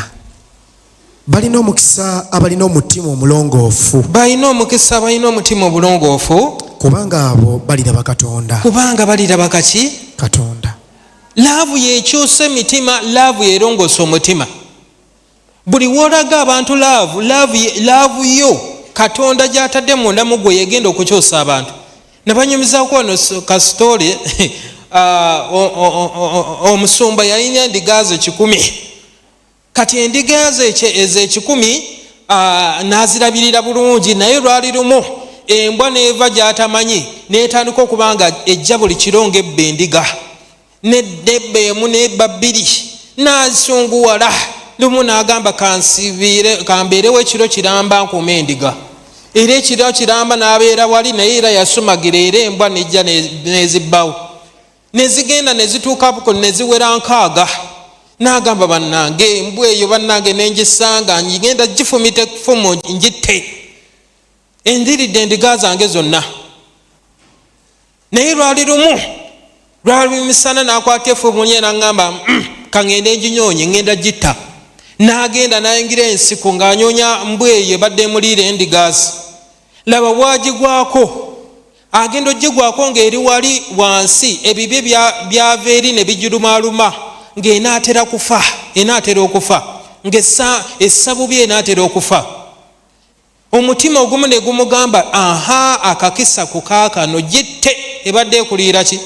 balina omukisa abalina omutima omulongoofu balina omukisa abalina omutima obulongoofu kubanga abo baliraba Katonda kubanga baliraba kaki Katonda laavu yekyusa emitima laavu yerongoosa omutima buli wolaga abantu laavu yo Katonda gy'atadde munda mu ggwe yegenda okukyusa abantu nabanyumizaako wano kasitole omusumba yalina endiga ze 10 kati endiga ze ezo 10 n'azirabirira bulungi naye lwali lumu embwa neeva gy'atamanyi n'etandika okubanga ejja buli kirongo ebba endiga n'edda emu n'ebba bbiri n'azisunguwala lumu n'agamba kambeerewo ekiro kiramba nkuuma endiga era ekiro kiramba n'abeera wali naye era yasumagira era embwa nejja nezibbawo nezigenda nezituukabuko neziwera 6 n'agamba bannange embwa eyo bannange nengisanga ngenda gifumite kufumu ngitte endiridde endiga zange zonna naye lwali lumu lwali misana n'akwata efumu nye n'aŋŋamba kaŋŋende nginyoonye ŋŋenda gitta n'agenda n'ayingira ensiko ng'anyonya mbwa eyo ebadde emuliira endigazi laba bwagigwako agenda ogigwako ng'eri wali wansi ebibye byava eri ne bijirumaaluma ng'enaatera kufa enaatera okufa ng'essabu bye enaatera okufa omutima ogumu ne gumugamba akakisa ku kaakano gitte ebadde ekuliira ki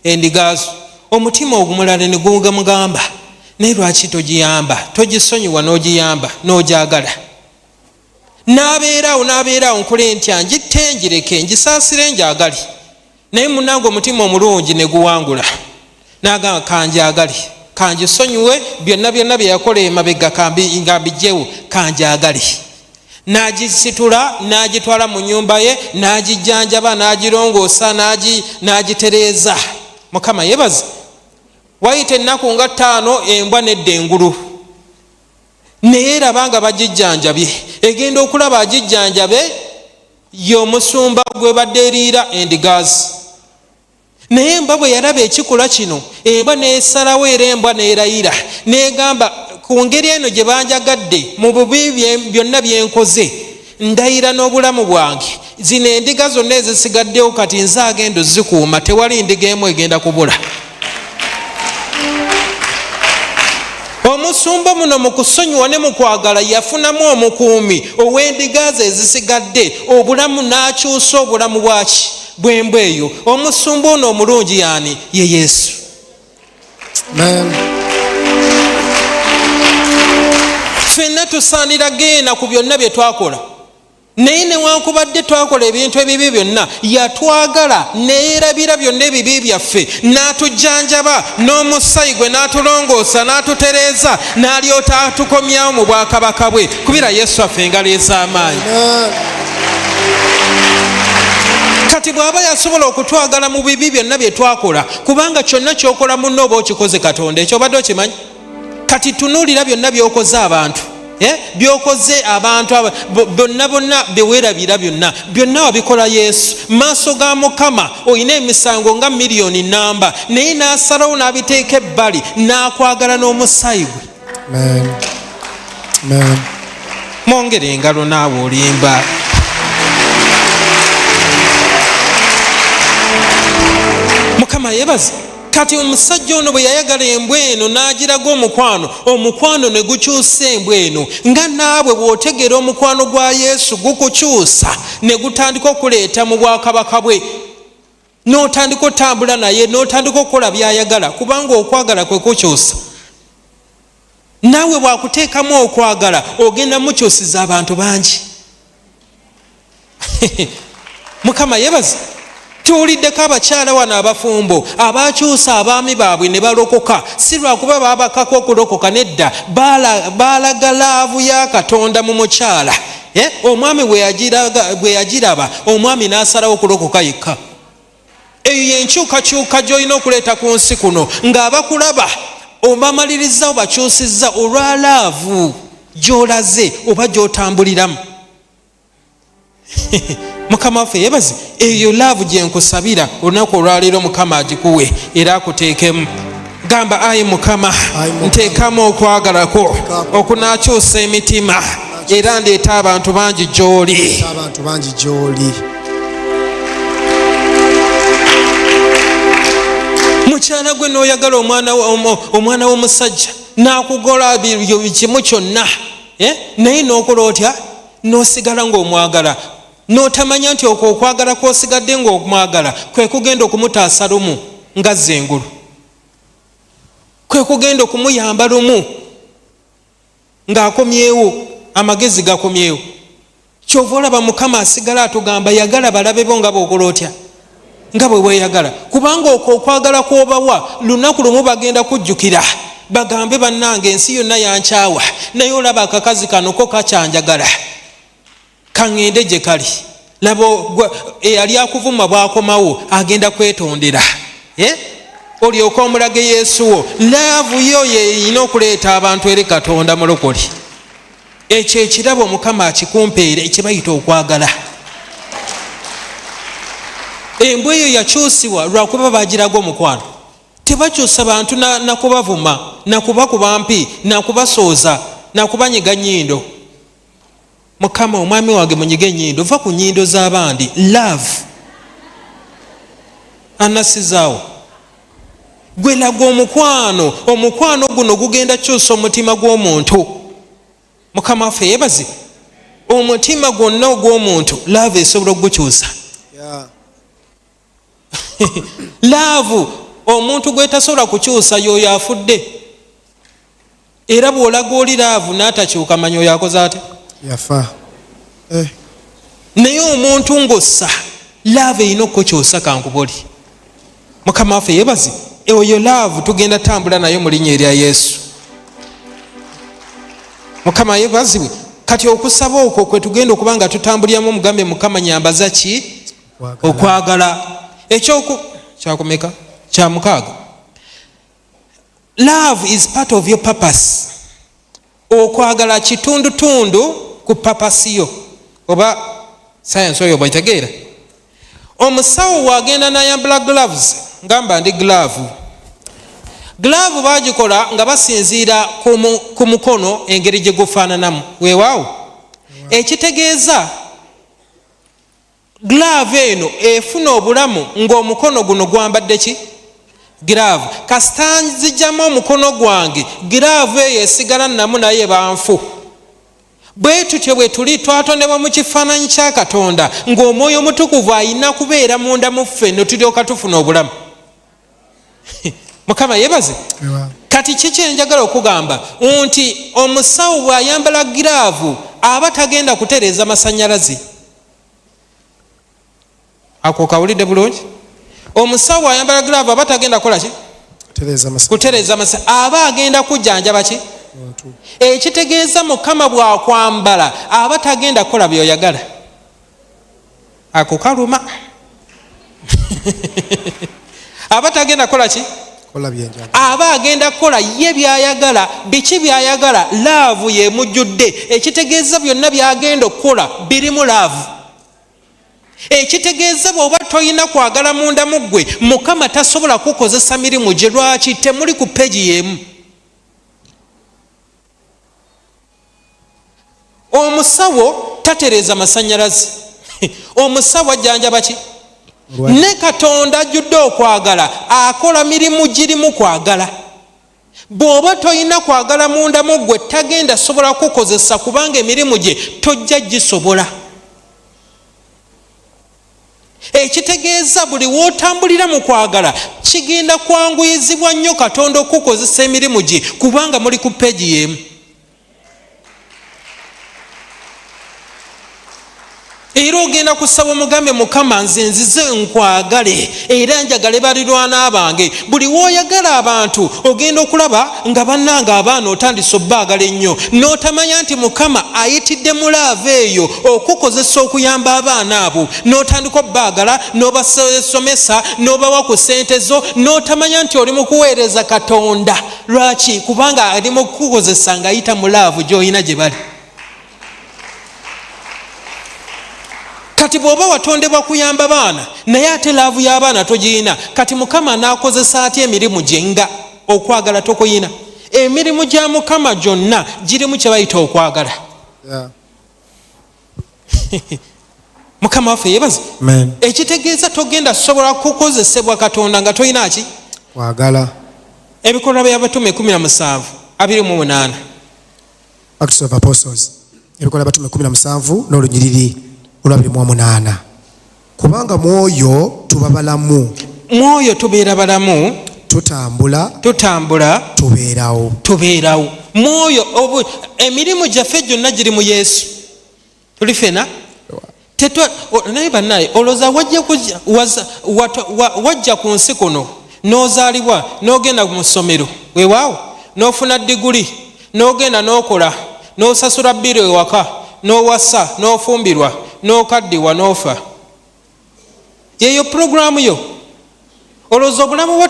endigazo omutima ogumulala ne gumugamba naye lwaki togiyamba togisonyiwa n'ogiyamba n'ogyagala n'abeerawo nkole ntya ngitenjireke ngisaasire njagali naye munange omutima omulungi ne guwangula n'agamba kanjagale kangisonyiwe byonna bye yakola emabega ngambijjewo kanjagale n'agisitula n'agitwala mu nnyumba ye n'agijjanjaba n'agirongoosa n'agitereeza. Mukama yebaze. Wayita ennaku nga 5 embwa nedda engulu naye eraba nga bagijjanjabye egenda okulaba agijjanjabe y'omusumba gwe badde eriira endigaazi naye embwa bwe yalaba ekikola kino embwa neesalawo era embwa neerayira neegamba ku ngeri eno gye banjagadde mu bubi byonna byenkoze ndayira n'obulamu bwange zino endiga zonna ezisigaddewo kati nze agenda ozikuuma tewali ndiga emu egenda kubula. Omusumba muno mu kusonyiwa ne mu kwagala yafunamu omukuumi ow'endiga ze ezisigadde obulamu n'akyusa obulamu bwaki bw'embwa eyo. Omusumba ono omulungi yaani ye Yesu. Ffenna tusaanira geena ku byonna bye twakola naye newankubadde twakola ebintu ebibi byonna yatwagala neerabira byonna ebibi byaffe n'atujjanjaba n'omusaayi gwe n'atulongoosa n'atutereeza n'alyota atukomyawo mu bwakabaka bwe kubira Yesu affe engalo ez'amaanyi. Kati bw'aba yasobola okutwagala mu bibi byonna bye twakola kubanga kyonna ky'okola munno oba okikoze Katonda ekyo obadde okimanyi. Kati tunuulira byonna by'okoze abantu byokoze abantu bonna bewerabira byonna wabikola Yesu maaso ga Mukama. Oyina emisango nga miliyoni namba naye n'asalawo n'abiteeka ebbali n'akwagala n'omusaayi gwe. Mwongere engalo naawe olimba. Mukama yebaze. Kati omusajja ono bwe yayagala embwa eno n'agiraga omukwano ne gukyusa embwa eno nga naabwe bw'otegeera omukwano gwa Yesu gukukyusa ne gutandika okuleeta mu bwakabaka bwe n'otandika otambula naye n'otandika okukola by'ayagala kubanga okwagala kwe kukyusa. Naawe bwakuteekamu okwagala ogenda mukyusiza abantu bangi. Mukama yebaze. Tuwuliddeko abakyala wano abafumbo abakyusa abaami baabwe ne balokoka si lwakuba baabakako okulokoka nedda baalaga laavu ya Katonda mu mukyala. Omwami bwe yagiraba omwami n'asalawo okulokoka yekka. Eyo yenkyukakyuka gy'olina okuleeta ku nsi kuno ng'abakulaba obamaliriza obakyusizza olwa laavu gy'olaze oba gy'otambuliramu. Mukama waffe yebaze. Eyo laavu gye nkusabira olunaku olwaleero Mukama agikuwe era akuteekemu. Gamba ayi Mukama nteekamu okwagalako okunaakyusa emitima era ndeeta abantu bangi gy'oli. Mukyala gwe n'oyagala omwana w'omusajja n'akugola kimu kyonna naye n'okola otya n'osigala ng'omwagala n'otamanya nti okwo okwagala kw'osigadde ng'omwagala kwe kugenda okumutaasa lumu ngazza engulu, kwe kugenda okumuyamba lumu ng'akomyewo amagezi gakomyewo. Kyova olaba Mukama asigala atugamba yagala balabe bo nga bw'okola otya nga bwe weeyagala kubanga okwo okwagala kw'obawa lunaku lumu bagenda kujjukira bagambe bannange ensi yonna yankyawa naye olaba akakazi kano ko kakyanjagala kaŋŋende gye kali. Laba eyali akuvuma bw'akomawo agenda kwetondera olyoka omulage Yesu wo. Laavu yo yeyina okuleeta abantu eri Katonda mulokole. Ekyo ekirabo Mukama akikumpeera ekibayita okwagala. Embwa eyo yakyusibwa lwakuba bagiraga omukwano. Tebakyusa bantu nakubavuma nakubakuba mpi nakubasooza nakubanyiga nnyindo. Mukama omwami wange munyiga ennyindo va ku nnyindo z'abandi. Love anasizaawo gwelaga omukwano guno gugenda kyusa omutima gw'omuntu. Mukama waffe yebaze. Omutima gwonna ogw'omuntu love esobola okugukyusa. Laavu omuntu gwe tasobola kukyusa y'oyo afudde. Era bw'olaga oli laavu n'atakyuka manya oyo akoze ate yafa. naye omuntu ng'ossa laavu erina okukyusa kankuboli. Mukama waffe yeebaze. Oyo laavu tugenda tambula nayo mu linnya erya Yesu. Mukama yeebazibwe. Kati okusaba okwo kwe tugenda okuba nga tutambuliramu mugambe Mukama nyambaza ki? Okwagala. Kyakumeka? Kya mukaaga. Love is part of your purpose. Okwagala kitundutundu ku purpose yo. Oba science oyo bwitegeera. Omusawo wagenda n'ayambala gloves. Ngamba ndi glove. Glove bagikola nga basinziira ku mukono engeri gye gufaananamu. Weewaawo. Ekitegeeza glove eno efuna obulamu ng'omukono guno gwambadde ki? Glove. Kasita nzijjamu omukono gwange glove eyo esigala namu naye banfu. Bwe tutyo bwe tuli twatondebwa mu kifaananyi kya Katonda ng'omwoyo omutukuvu ayina kubeera munda mu ffe ne tulyoka tufuna obulamu. Mukama yeebaze. Kati kiki enjagala okugamba nti omusawo bw'ayambala giraavu aba tagenda kutereeza masannyalaze. Ako kawulidde bulungi? Omusawo ayambala giraavu aba tagenda kukola ki? Kutereeza masannyalaze. Aba agenda kujjanjaba ki? Ekitegeeza Mukama bw'akwambala aba tagenda kukola by'oyagala. Ako kaluma. Aba tagenda kukola ki? Aba agenda kukola ye byayagala. Biki byayagala? Laavu ye mujjudde. Ekitegeeza byonna byagenda okukola birimu laavu. Ekitegeeza bw'oba toyina kwagala munda mu ggwe Mukama tasobola kukozesa mirimu gye. Lwaki? Temuli ku peegi y'emu. Omusawo tatereeza masannyalaze. Omusawo ajjanjaba ki? Ne Katonda ajjudde okwagala akola mirimu girimu kwagala. Bw'oba toyina kwagala munda mu ggwe tagenda sobola kukozesa kubanga emirimu gye tojja gisobola. Ekitegeeza buli w'otambulira mu kwagala kigenda kwanguyizibwa nnyo Katonda okukozesa emirimu gye kubanga muli ku peegi y'emu. Era ogenda kusaba omugambe Mukama nze nzize nkwagale era njagale balirwana abange. Buli w'oyagala abantu ogenda okulaba nga bannange abaana otandise obbaagala ennyo n'otamanya nti Mukama ayitidde mu laava eyo okukozesa okuyamba abaana abo n'otandika obbaagala n'obasomesa n'obawa ku ssente zo n'otamanya nti oli mu kuweereza Katonda. Lwaki? Kubanga ali mu kukozesa ng'ayita mu laavu gy'olina gye bali. Kati bw'oba watondebwa kuyamba baana naye ate laavu y'abaana togiyina kati Mukama n'akozesa atya emirimu gye nga okwagala tokuyina? Emirimu gya Mukama gyonna girimu kye bayita okwagala. Mukama waffe yeebaze. Ekitegeeza togenda sobola kukozesebwa Katonda nga toyina ki? Kwagala. Ebikolwa by'Abatume 17:28. Acts of Apostles. Ebikolwa by'Abatume 17 n'olunyiriri olw'abiri kubanga mwoyo tuba balamu. Mwoyo tubeera balamu. Tutambula tubeerawo. Mwoyo emirimu gyaffe gyonna giri mu Yesu. Tuli fena? Naye bannaye olowooza wajja ku nsi kuno n'ozaalibwa n'ogenda mu ssomero weewaawo n'ofuna diguli n'ogenda n'okola n'osasula bbiri ewaka n'owasa n'ofumbirwa n'okaddiwa n'ofa. Yeyo puroguramu yo. Olowooza obulamu bwo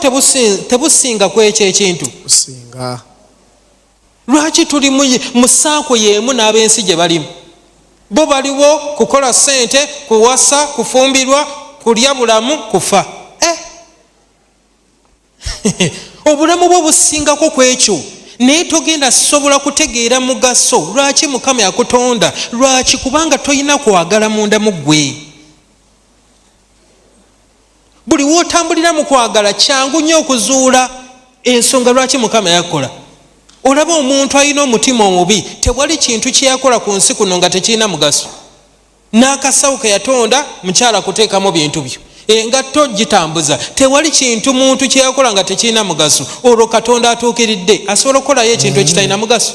tebusinga ku ekyo ekintu? Lwaki tuli mu ssaako y'emu n'ab'ensi gye balimu? Bo baliwo kukola ssente, kuwasa, kufumbirwa, kulya bulamu, kufa. Obulamu bwo busingako ku ekyo. Naye togenda sobola kutegeera mugaso lwaki Mukama yakutonda. Lwaki? Kubanga toyina kwagala munda mu ggwe. Buli w'otambulira mu kwagala kyangu nnyo okuzuula ensonga lwaki Mukama yakola. Olaba omuntu alina omutima omubi tewali kintu kye yakola ku nsi kuno nga tekirina mugaso. N'akasawo ke yatonda mukyala kuteekamu bintu byo. engatto gitambuza tewali kintu muntu kyeyakola nga tekirina mugaso olwo Katonda atuukiridde asobola okukolayo ekintu ekitalina mugaso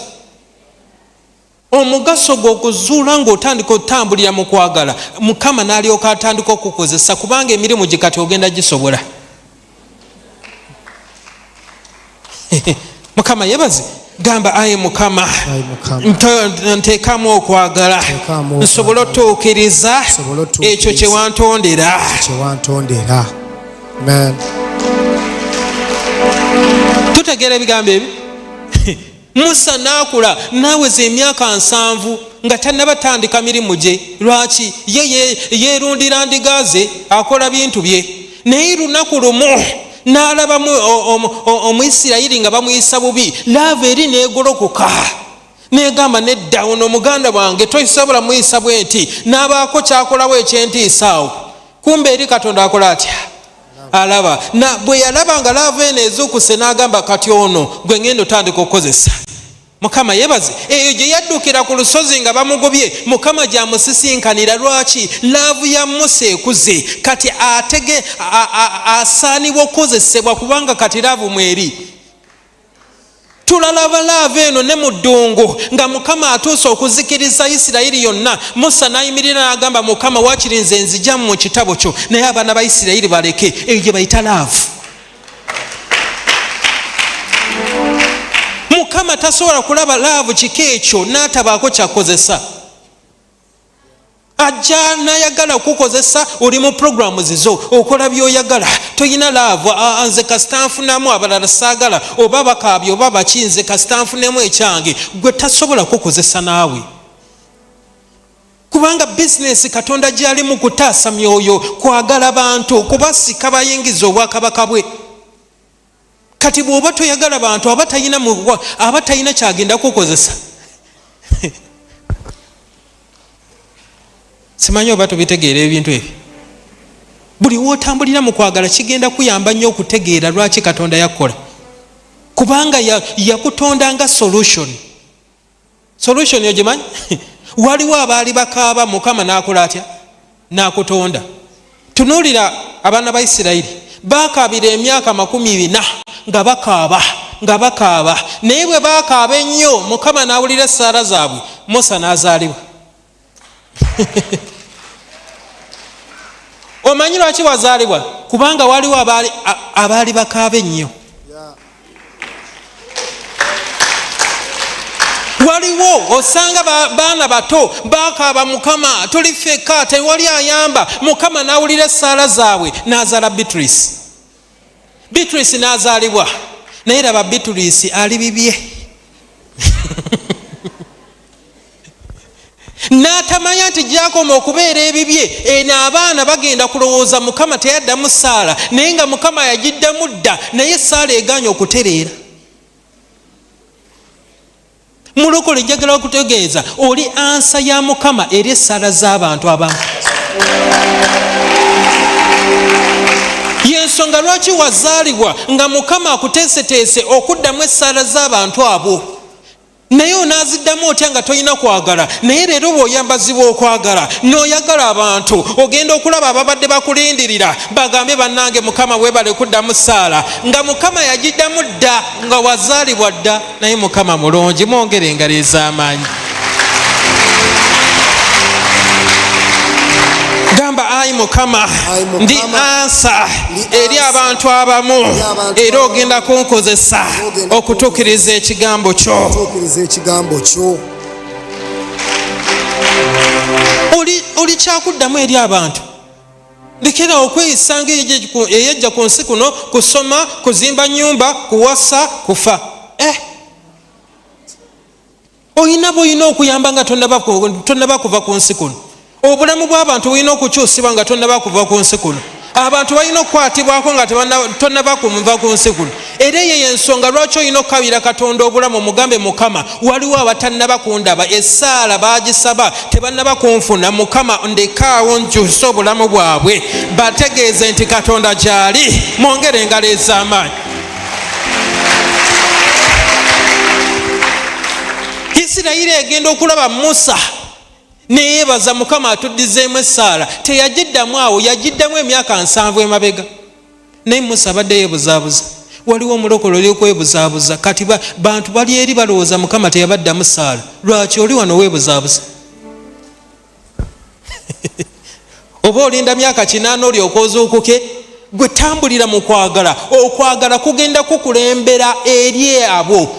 omugaso gw'okuzuula ng'otandika otambulira mu kwagala Mukama n'alyoka atandika okukozesa kubanga emirimu gye kati ogenda gisobola Mukama yebaze gamba ayi Mukama nteekamu okwagala nsobole otuukiriza ekyo kye wantondera. Amen. Tutegeera ebigambo ebi Musa n'akula n'aweza emyaka 7 nga tannabatandika mirimu gye. Lwaki? Ye yeerundira ndiga ze akola bintu bye naye lunaku lumu n'alabamu Omuyisirayiri nga bamuyisa bubi laava eri neegolokoka negamba nedda ono muganda wange tosobola muyisa bwenti n'abaako kyakolawo ekyentiisa awo kumbe eri Katonda akola atya alaba na bwe yalaba nga laava eno ezuukuse n'agamba kati ono gwe ngenda otandika okukozesa. Mukama yebaze eyo gye yaddukira ku lusozi nga bamugobye Mukama gyamusisinkanira. Lwaki? laavu ya Musa ekuze kati asaanibwa okukozesebwa kubanga kati laavu mweri. Tulalaba laava eno ne mu ddungu nga Mukama atuuse okuzikiriza Isirayiri yonna. Musa n'ayimirira n'agamba Mukama waakiri nze nzijamu mu kitabo kyo naye abaana ba Isirayiri baleke. Eyo gye bayita laavu. Mukama tasobola kulaba laavu kika ekyo n'atabaako kyakozesa. Ajja n'ayagala okukozesa oli mu programu zizo okola by'oyagala toyina laavu. Nze kasita nfunamu abalala saagala oba bakaabye oba baki nze kasita nfunemu ekyange gwe tasobola kukozesa naawe kubanga bizinesi Katonda gy'ali mu kutaasa myoyo kwagala bantu kubasika bayingiza obwakabaka bwe. Kati bw'oba toyagala bantu abatalina kyagenda kukozesa simanyi oba tubitegeera ebintu ebyo. Buli wootambulira mu kwagala kigenda kuyamba nnyo okutegeera lwaki Katonda yakola kubanga yakutonda nga solution ogimanyi waliwo abaali bakaaba Mukama n'akola atya n'akutonda. Tunuulira abaana ba Isirayiri baakaabira emyaka 40 nga bakaaba naye bwe baakaaba ennyo Mukama n'awulira essaala zaabwe Musa n'azaalibwa. Omanyi lwaki wazaalibwa? Kubanga waliwo abaali bakaaba ennyo. Waliwo osanga baana bato bakaaba Mukama tuli ffeka tewali ayamba. Mukama n'awulira essaala zaabwe n'azaala Beatrice n'azaalibwa naye raba Beatrice ali bibye n'atamanya nti gyakoma okubeera ebibye eno abaana bagenda kulowooza Mukama teyaddamu Saala naye nga Mukama yagiddamu dda naye Saala eganye okutereera. Mulokole njagala okutegeeza oli ansa ya Mukama eri essaala z'abantu abamu. Yensonga lwaki wazaalibwa nga Mukama akuteeseteese okuddamu essaala z'abantu abo naye onaaziddamu otya nga toyina kwagala. Naye leero bw'oyambazibwa okwagala n'oyagala abantu ogenda okulaba ababadde bakulindirira bagambe bannange Mukama weebale kuddamu Saala nga Mukama yagiddamu dda nga wazaalibwa dda. Naye Mukama mulungi mwongere engalo ez'amaanyi. Gamba ayi Mukama ndi ansa eri abantu abamu era ogenda kunkozesa okutuukiriza ekigambo kyo. Oli kyakuddamu eri abantu. Lekera okweyisanga eyajja ku nsi kuno kusoma kuzimba nnyumba kuwasa kufa. Oyina bw'olina okuyamba nga tonnaba kuva ku nsi kuno. Obulamu bw'abantu bulina okukyusibwa nga tonnaba kuva ku nsi kuno. Abantu balina okukwatibwako nga tonnaba kuva ku nsi kuno. Era eyo y'ensonga lwaki olina okukabira Katonda obulamu mugambe Mukama waliwo abatannaba kundaba essaala baagisaba tebannaba kunfuna. Mukama ndekaawo nkyuse obulamu bwabwe bategeeze nti Katonda gy'ali. Mwongere engalo ez'amaanyi. Isirayiri egenda okulaba Musa neyebaza Mukama atuddizeemu essaala teyagiddamu awo, yagiddamu emyaka 7 emabega. Naye Musa abadde yeebuzaabuza, waliwo omulokole oli okwebuzaabuza. Kati bantu bali eri balowooza Mukama teyabaddamu ssaala. Lwaki oli wano weebuzaabuza? Oba olinda myaka 8 olyoka ozuukuke? Gwe tambulira mu kwagala. Okwagala kugenda kukulembera eri abo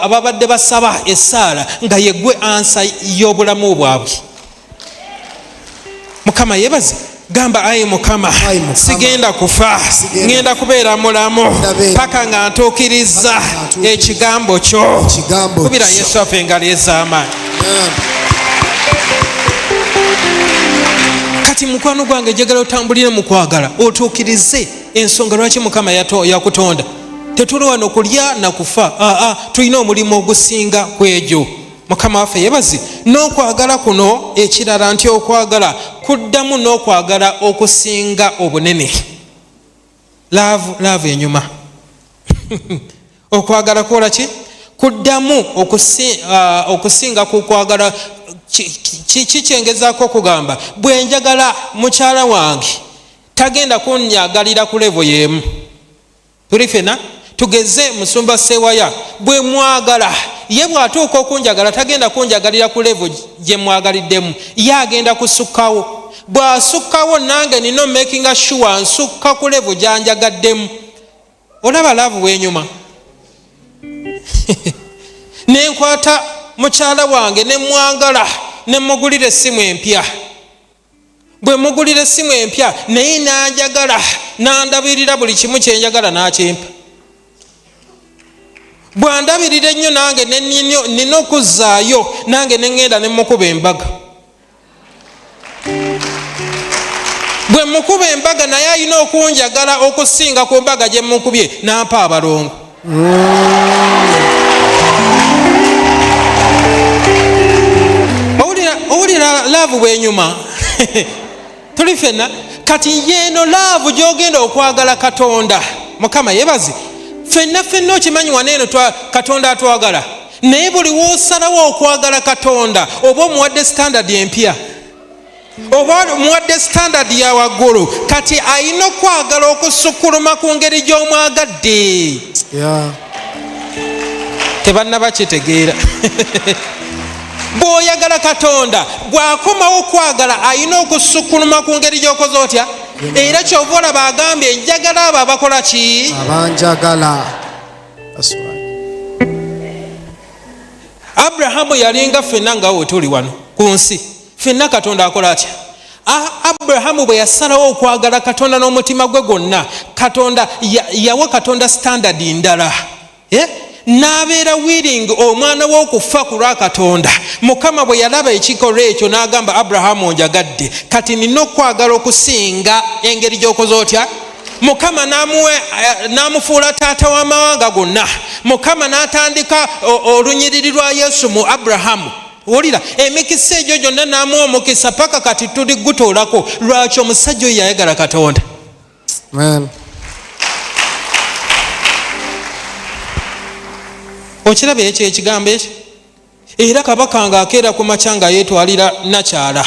ababadde basaba essaala nga yeggwe ansa y'obulamu bwabwe. Mukama yebaze. Gamba ayi Mukama, sigenda kufa, ngenda kubeera mulamu paka nga ntuukiriza ekigambo kyo. Kubira Yesu affe engalo ez'amaanyi. Kati mukwano gwange njagala otambulire mu kwagala, otuukirize ensonga lwaki Mukama yakutonda. Tetuli wano kulya na kufa, tulina omulimu ogusinga kwegyo. Mukama waffe yebazi. N'okwagala kuno ekirala nti okwagala kuddamu n'okwagala okusinga obunene. Laavu enyuma. Okwagala kola ki? Kuddamu okusinga ku kwagala. Kikyengezaako okugamba bwe njagala mukyala wange tagenda kunnyagalira ku levo y'emu. Tuli fena tugeze Musumba Sewaya, bwe mwagala ye bw'atuuka okunjagala tagenda kunjagalira ku levo gye mwagaliddemu, ye agenda kusukkawo. Bw'asukkawo nange nina making sure nsukka ku levo gyanjagaddemu. Olaba laavu w'enyuma. Nenkwata mukyala wange ne mwagala ne mugulira essimu empya. Bwe mugulira essimu empya naye nanjagala nandabirira buli kimu kyenjagala n'akimpa. Bwandabirira ennyo nange nina okuzzaayo nange nengenda ne mukuba embaga. Bwe mukuba embaga naye alina okunjagala okusinga ku mbaga gye mukubye nampa abalongo. Owulira laavu bw'enyuma. Tuli fenna kati yeeno laavu gy'ogenda okwagala Katonda. Mukama yebazi. Fenna okimanyi waneeno Katonda atwagala. Naye buli woosalawo okwagala Katonda oba omuwadde standard empya oba omuwadde standard ya waggulu, kati ayina okwagala okusukkuluma ku ngeri gy'omwagadde. Tebannaba kitegeera. Bw'oyagala Katonda bw'akomawo okwagala ayina okusukkuluma ku ngeri gy'okoze otya. Era kyova olaba agambye njagala abo abakola ki? Abanjagala. Abrahamu yalinga ffenna nga we tuli wano ku nsi. Ffenna Katonda akola atya? Abrahamu bwe yasalawo okwagala Katonda n'omutima gwe gwonna, Katonda yawa Katonda standard ndala. N'abeera willing omwana w'okufa ku lwa Katonda. Mukama bwe yalaba ekikolwa ekyo n'agamba Abrahamu onjagadde, kati nina okwagala okusinga engeri gy'okoze otya. Mukama n'amufuula taata w'amawanga gonna. Mukama n'atandika olunyiriri lwa Yesu mu Abrahamu. Olira emikisa egyo gyonna n'amuwa omukisa paka kati tuli gutoolako. Lwaki omusajja oyo yayagala Katonda. Amen. Okiraba ekyo ekigambo ekyo. Era kabaka nga akeera ku makya nga yeetwalira nakyala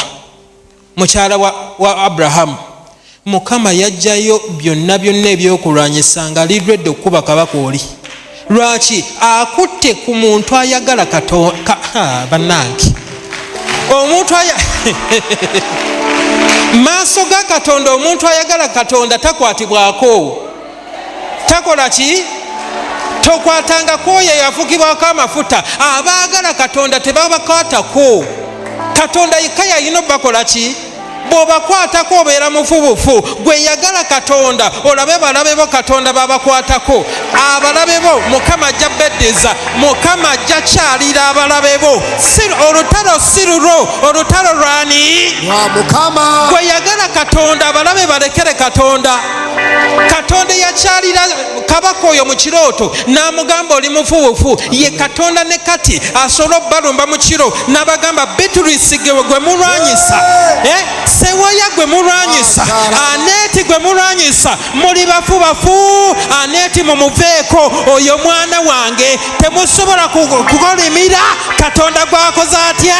mukyala wa Abrahamu. Mukama yajjayo byonna ebyokulwanyisa nga lidredde okuba kabaka oli. Lwaki? Akutte ku muntu ayagala Katonda. Bannange omuntu maaso ga Katonda, omuntu ayagala Katonda takwatibwako. Takola ki? Tokwatanga kwoyo yafukibwako amafuta. Abaagala Katonda tebabakwatako. Katonda yekka yalina bakola ki? Bw'obakwatako obeera mufubufu. Gwe yagala Katonda olabe balabe bo Katonda babakwatako. Abalabe bo Mukama ajja beddeza. Mukama ajja kyalira abalabe bo. Olutalo si lulwo, olutalo lwani? Wa Mukama. Gwe yagala Katonda abalabe balekere Katonda. Katonda yakyalira kabaka oyo mu kirooto n'amugamba oli mufubufu. Ye Katonda ne kati asobola obbalumba mu kiro n'abagamba Beatrice gwe mulwanyisa. Sewaya gwe mulwanyisa, Aneti gwe mulwanyisa, muli bafu, Aneti mumuveeko, oyo mwana wange, temusobola kugolimira, Katonda gwakoze atya?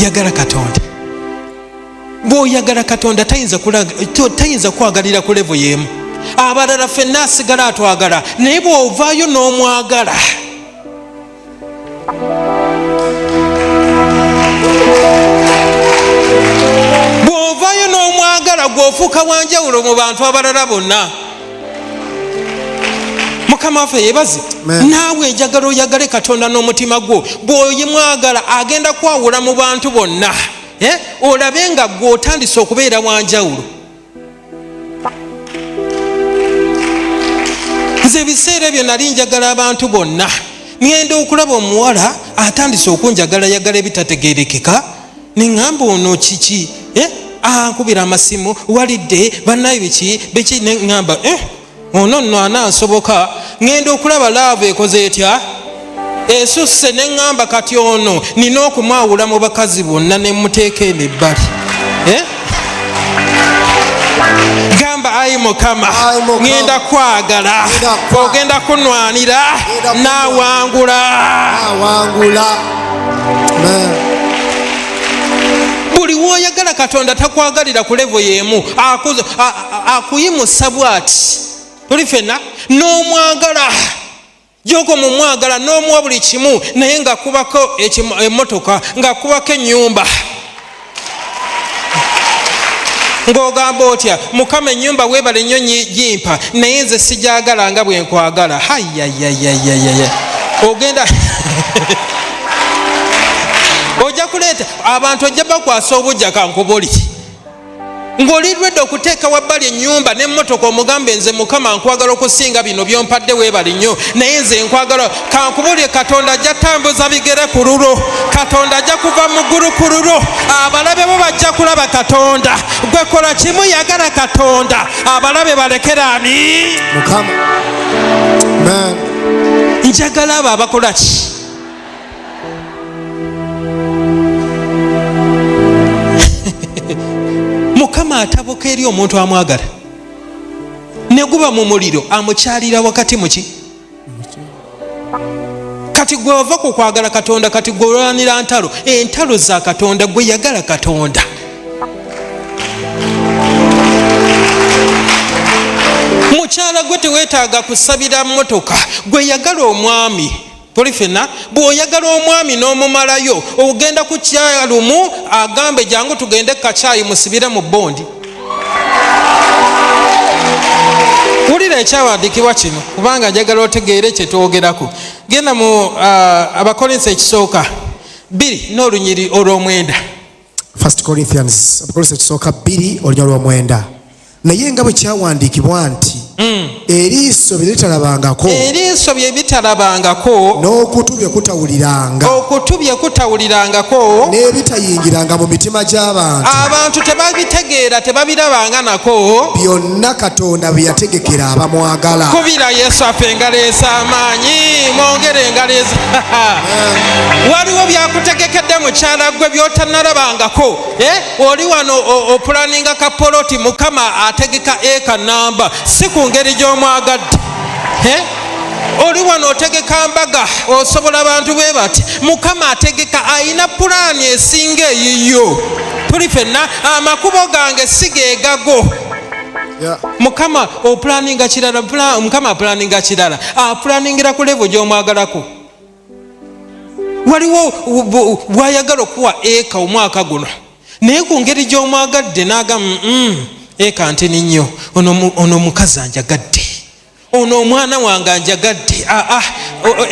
Yagala Katonda. Bw'oyagala Katonda tayinza kwagalira ku levo y'emu. Abalala ffenna asigala atwagala, naye bw'ovaayo n'omwagala. Bw'ovaayo n'omwagala gw'ofuuka wanjawulo mu bantu abalala bonna. Mukama waffe yebaze. Naawe njagala oyagale Katonda n'omutima gwo. Bw'oyimwagala agenda kwawula mu bantu bonna. Olabe nga gwe otandise okubeera wanjawulo. Nze ebiseera ebyo nali njagala abantu bonna. Ngenda okulaba omuwala atandise okunjagala yagala ebitategeerekeka. Ne ŋŋamba ono kiki? Ankubira amasimu, walidde, bannaye biki ne ŋŋamba ono nno anansoboka. Ngenda okulaba laavu ekoze etya? Esusse ne ŋŋamba kati ono nina okumwawula mu bakazi bonna ne muteeka eno ebbali. Gamba ayi Mukama, ngenda kwagala, ogenda kunwanira, naawangula. Buli w'oyagala Katonda takwagalira ku levo y'emu, akuyimusa bw'ati. Tuli ffenna n'omwagala. Joko mumwagala n'omuwa buli kimu, naye nga kubako emmotoka, nga kubako ennyumba. Ng'ogamba otya, Mukama ennyumba weebale nnyo gimpa, naye nze sijagala nga bwe nkwagala. Hayayayayayaya. Ogenda ojja kuleeta abantu, ojja bakwasa obujja kankubuli. Ng'olidwedde okuteeka wabbali ennyumba n'emmotoka omugambe nze Mukama nkwagala okusinga bino by'ompadde weebale nnyo, naye nze nkwagala. Kankubulye Katonda ajja tambuza bigere ku lulo. Katonda ajja kuva mu ggulu ku lulo. Abalabe bo bajja kulaba Katonda. Gwe kola kimu, yagala Katonda. Abalabe balekera ani? Mukama. Amen. Njagala abo abakola ki? Mukama atabuka eri omuntu amwagala, ne guba mu muliro amukyalira wakati muki. Kati gwe ova ku kwagala Katonda, kati gwe olwanira ntalo. Entalo za Katonda, gwe yagala Katonda. Mukyala gwe teweetaaga kusabira mmotoka, gwe yagala omwami. Tuli ffenna bw'oyagala omwami n'omumalayo, ogenda ku kyalumu agambe jangu tugende kacaayi musibire mu bondi. Wulira ekyawandiikibwa kino kubanga njagala otegeere kye twogerako. Genda mu Abakolinso ekisooka 2:9. 1 Corinthians Abakolinso ekisooka 2:9. Naye nga bwe kyawandiikibwa nti eriiso bye litalabangako, eriiso bye bitalabangako, n'okutu bye kutawuliranga, okutu bye kutawulirangako, n'ebitayingiranga mu mitima gy'abantu, abantu tebabitegeera tebabirabanga nako, byonna Katonda bye yategekera abamwagala. Kubira Yesu affe engalo ez'amaanyi, mwongere engalo waliwo byakutegekedde mukyala gwe by'otannalabangako. Oli wano opulaninga kapoloti, Mukama ategeka eka namba, si ku ngeri gy'omwagadde. Oli wano otegeka mbaga, osobola abantu bwe bati. Mukama ategeka, ayina pulaani esinga eyiyo. Tuli ffenna amakubo gange si geegago. Mukama opulaninga kirala, Mukama apulaninga kirala, apulaningira ku levo gy'omwagalako. Waliwo bw'ayagala okuwa eka omwaka guno, naye ku ngeri gy'omwagadde n'agamba eka ntini nnyo, ono mukazi anjagadde, ono omwana wange anjagadde.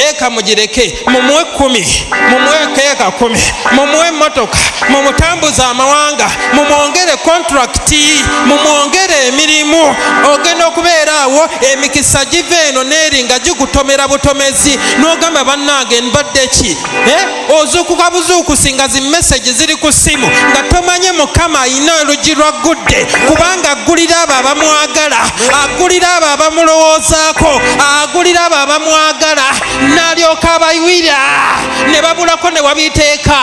Eka mugireke, mumuwe 10, mumuwe eka 10, mumuwe emmotoka, mumutambuza amawanga, mumwongere contract. kati mumwongere emirimu ogenda okubeera awo emikisa giva eno n'eri nga gikutomera butomezi n'ogamba bannange mbadde ki ozuukuka buzuukusi nga zimmesagi ziri ku ssimu nga tomanye Mukama ayina oluggi lwa gudde kubanga aggulira abo abamwagala aggulira abo abamulowoozaako aggulira abo abamwagala n'alyoka abayiwira ne babulako ne wabiteeka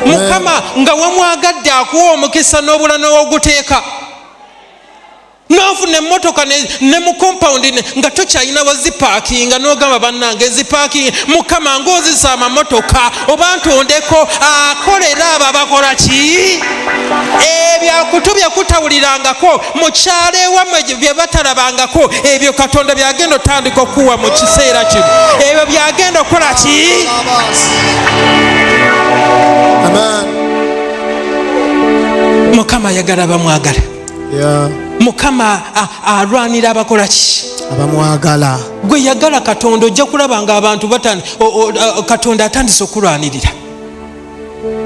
Mukama nga wamwagadde akuwa omukisa n'obula n'oguteeka n'ofuna emmotoka ne mu compound nga tokyalina wazipaakinga n'ogamba bannange zipaakinga Mukama ng'ozisa amamotoka oba ntondeko akolera abo abakola ki ebyakutu byakutawulirangako mu kyalo ewammwe bye batalabangako ebyo Katonda byagenda otandika okuwa mu kiseera kino ebyo byagenda okukola ki Mukama ayagala bamwagala Mukama alwanira abakola ki abamwagala gwe yagala Katonda ojja kulaba nga abantu Katonda atandise okulwanirira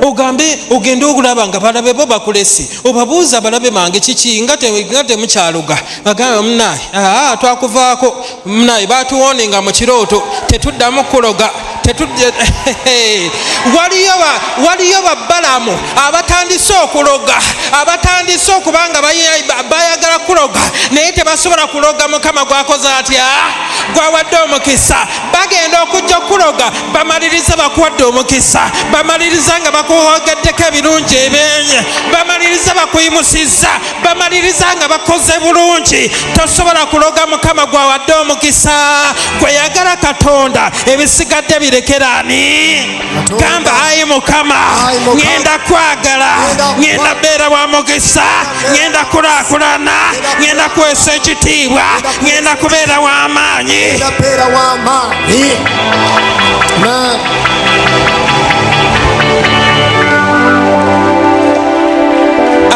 ogambe ogende okulaba nga balabe bo bakulesi obabuuza balabe bange kiki nga temukyaluga bagamba munaye twakuvaako munaye batuwonenga mu kirooto tetuddamu kuloga waliyo babbalamu abatandise okuloga abatandise okubanga bayagala kuloga naye tebasobola kuloga Mukama gwakoze atya gwawadde omukisa bagenda okujja okuloga bamaliriza bakuwadde omukisa bamaliriza nga bakuwogeddeko ebirungi ebyenye bamaliriza bakuyimusizza bamaliriza nga bakoze bulungi tosobola kuloga Mukama gwawadde omukisa gwe yagala Katonda ebisigadde birekerani gamba ayi Mukama ngenda kwagala ngenda beera wa mukisa ngenda kulaakulana ngenda kwesa ekitiibwa ngenda kubeera w'amaanyi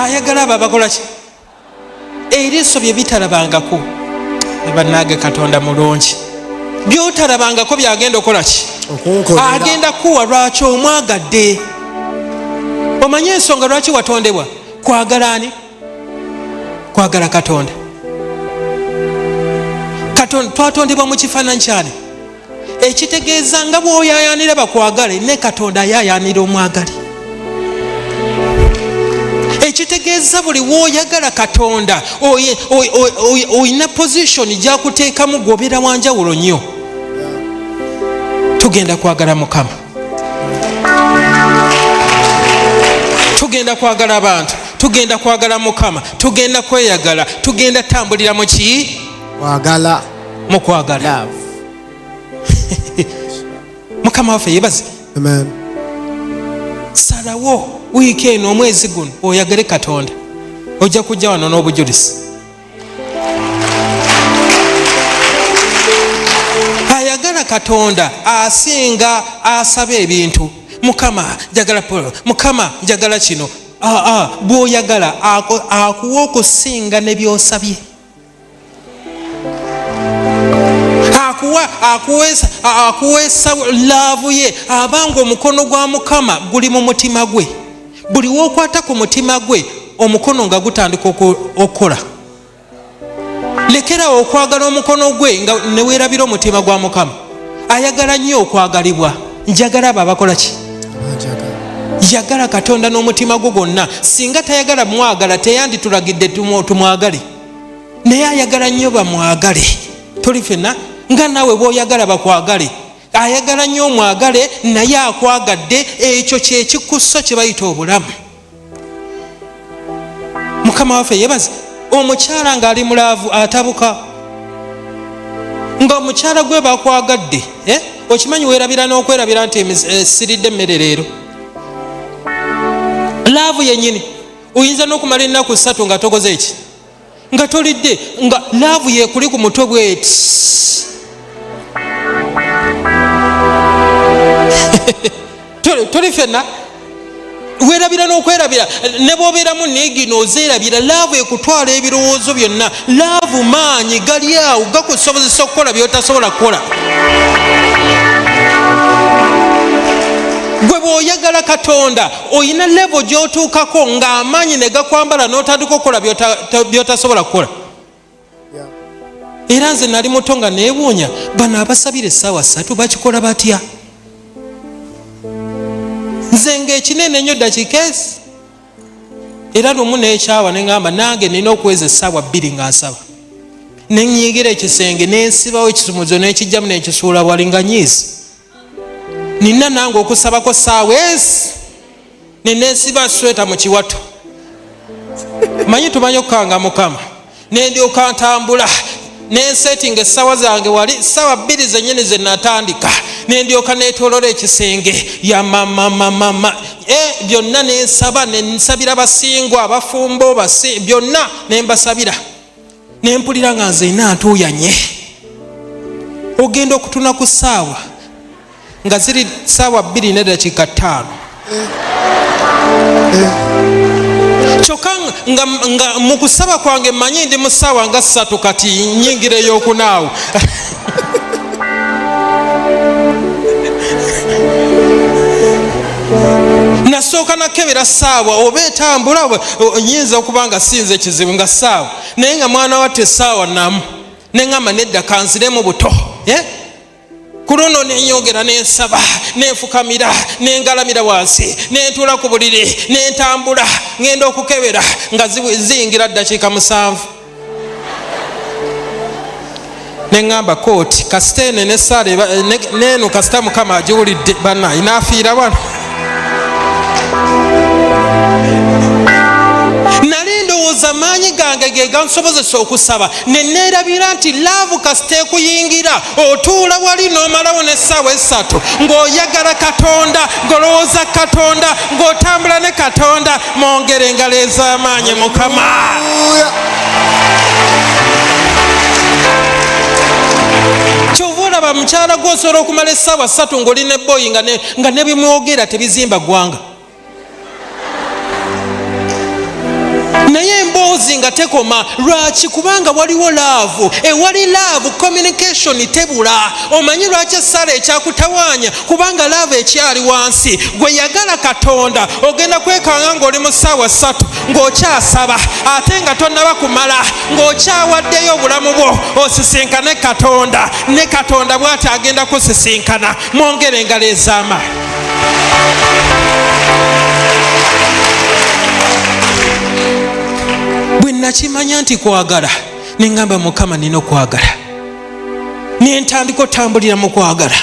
ayagala abo abakola ki eriiso bye bitalabangako bannange Katonda mulungi byotalabangako byagenda okukola ki agenda kuwa lwaki omwagadde omanye ensonga lwaki watondebwa kwagala ani kwagala Katonda twatondebwa mu kifaananyi kyani ekitegeeza nga bw'oyayaanira bakwagale ne Katonda ayayaanira omwagali ekitegeeza buli w'oyagala Katonda oyina pozishoni gyakuteekamu gwobeera wanjawulo nnyo tugenda kwagala Mukama tugenda kwagala abantu tugenda kwagala Mukama tugenda kweyagala tugenda tambulira mu ki kwagala mu kwagala Mukama waffe yebaze amen salawo wiiki eno omwezi guno oyagale Katonda ojja kujja wano n'obujulizi ayagala Katonda asinga asaba ebintu Mukama njagala polo Mukama njagala kino bw'oyagala akuwa okusinga ne byosabye akuweesa laavu ye abanga omukono gwa Mukama guli mu mutima gwe buli w'okwata ku mutima gwe omukono nga gutandika okukola lekerawo okwagala omukono gwe nga ne weerabira omutima gwa Mukama ayagala nnyo okwagalibwa njagala abo abakola ki yagala Katonda n'omutima gwo gwonna singa tayagala mwagala teyanditulagidde tumwagale naye ayagala nnyo bamwagale tuli ffenna nga naawe bw'oyagala bakwagale ayagala nnyo omwagale naye akwagadde ekyo kyekikusso kye bayita obulamu Mukama waffe yebaze omukyala ng'ali mulaavu atabuka nga omukyala gwe bakwagadde okimanyi weerabira n'okwerabira nti siridde emmere leero laavu yennyini oyinza n'okumala ennaku 3 nga tokoze eki nga tolidde nga laavu yekuli ku mutwe bweti toli ffenna weerabira n'okwerabira ne bw'obeeramu neegino ozeerabira laavu ekutwala ebirowoozo byonna laavu maanyi gali awo gakusobozesa okukola by'otasobola kukola gwe bw'oyagala Katonda oyina level gy'otuukako ng'amaanyi ne gakwambala n'otandika okukola by'otasobola kukola. Era nze nali muto nga neewuunya bano abasabira essaawa 3 bakikola batya? Nze ng'ekinene nnyo dakiika ezi. Era lumu n'ekyawa ne ŋŋamba nange nina okuweza essaawa 2 nga nsaba. Ne nnyigira ekisenge ne nsibawo ekisumuzo n'ekijjamu n'ekisuula wali nga nyiizi. Nina nange okusabako ssaawa ezi ne nesiba sweta mu kiwato. Manyi tumanyi okukanga Mukama. Ne ndyoka ntambula nensetinga essaawa zange wali ssaawa 2 zennyini ze natandika. Ne ndyoka neetoolola ekisenge ya mama byonna nensaba nensabira basingwa abafumbo byonna nembasabira. Nempulira nga nze ina ntuuyanye. Ogenda okutuna ku ssaawa nga ziri ssaawa 2 ne dakiika 5. Kyokka nga mu kusaba kwange mmanyi ndi mu ssaawa nga 3 kati nnyingira ey'okunaawo. Nasooka nakebera ssaawa oba etambula nyinza okuba nga sinze kizibu nga ssaawa naye nga mwana watte ssaawa namu ne ŋŋamba nedda kanziremu buto. Ku luno nenyongera nensaba nenfukamira nengalamira wansi nentuula ku buliri nentambula ngenda okukebera nga ziyingira dakiika 7. Neŋŋamba kooti kasiteene ne saale neeno kasita Mukama agiwulidde bannaye naafiira wano. Nali ndowooza maanyi gange ge gansobozesa okusaba ne neerabira nti laavu kasita ekuyingira otuula wali n'omalawo n'essaawa 3 ng'oyagala Katonda ng'olowooza Katonda ng'otambula ne Katonda. Mwongere engalo ez'amaanyi Mukama. Kyova olaba mukyala gw'osobola okumala essaawa 3 ng'oli ne boyi nga ne bimwogera tebizimba ggwanga. Naye emboozi nga tekoma. Lwaki? Kubanga waliwo laavu. Ewali laavu communication tebula. Omanyi lwaki essala ekyakutawaanya? Kubanga laavu ekyali wansi. Gwe yagala Katonda ogenda kwekanga ng'oli mu ssaawa 3 ng'okyasaba ate nga tonnaba kumala ng'okyawaddeyo obulamu bwo osisinkane Katonda ne Katonda bw'ati agenda kusisinkana. Mwongere engalo ez'amaanyi. Bwe nakimanya nti kwagala ne ŋŋamba Mukama nina okwagala ne ntandika otambulira mu kwagala.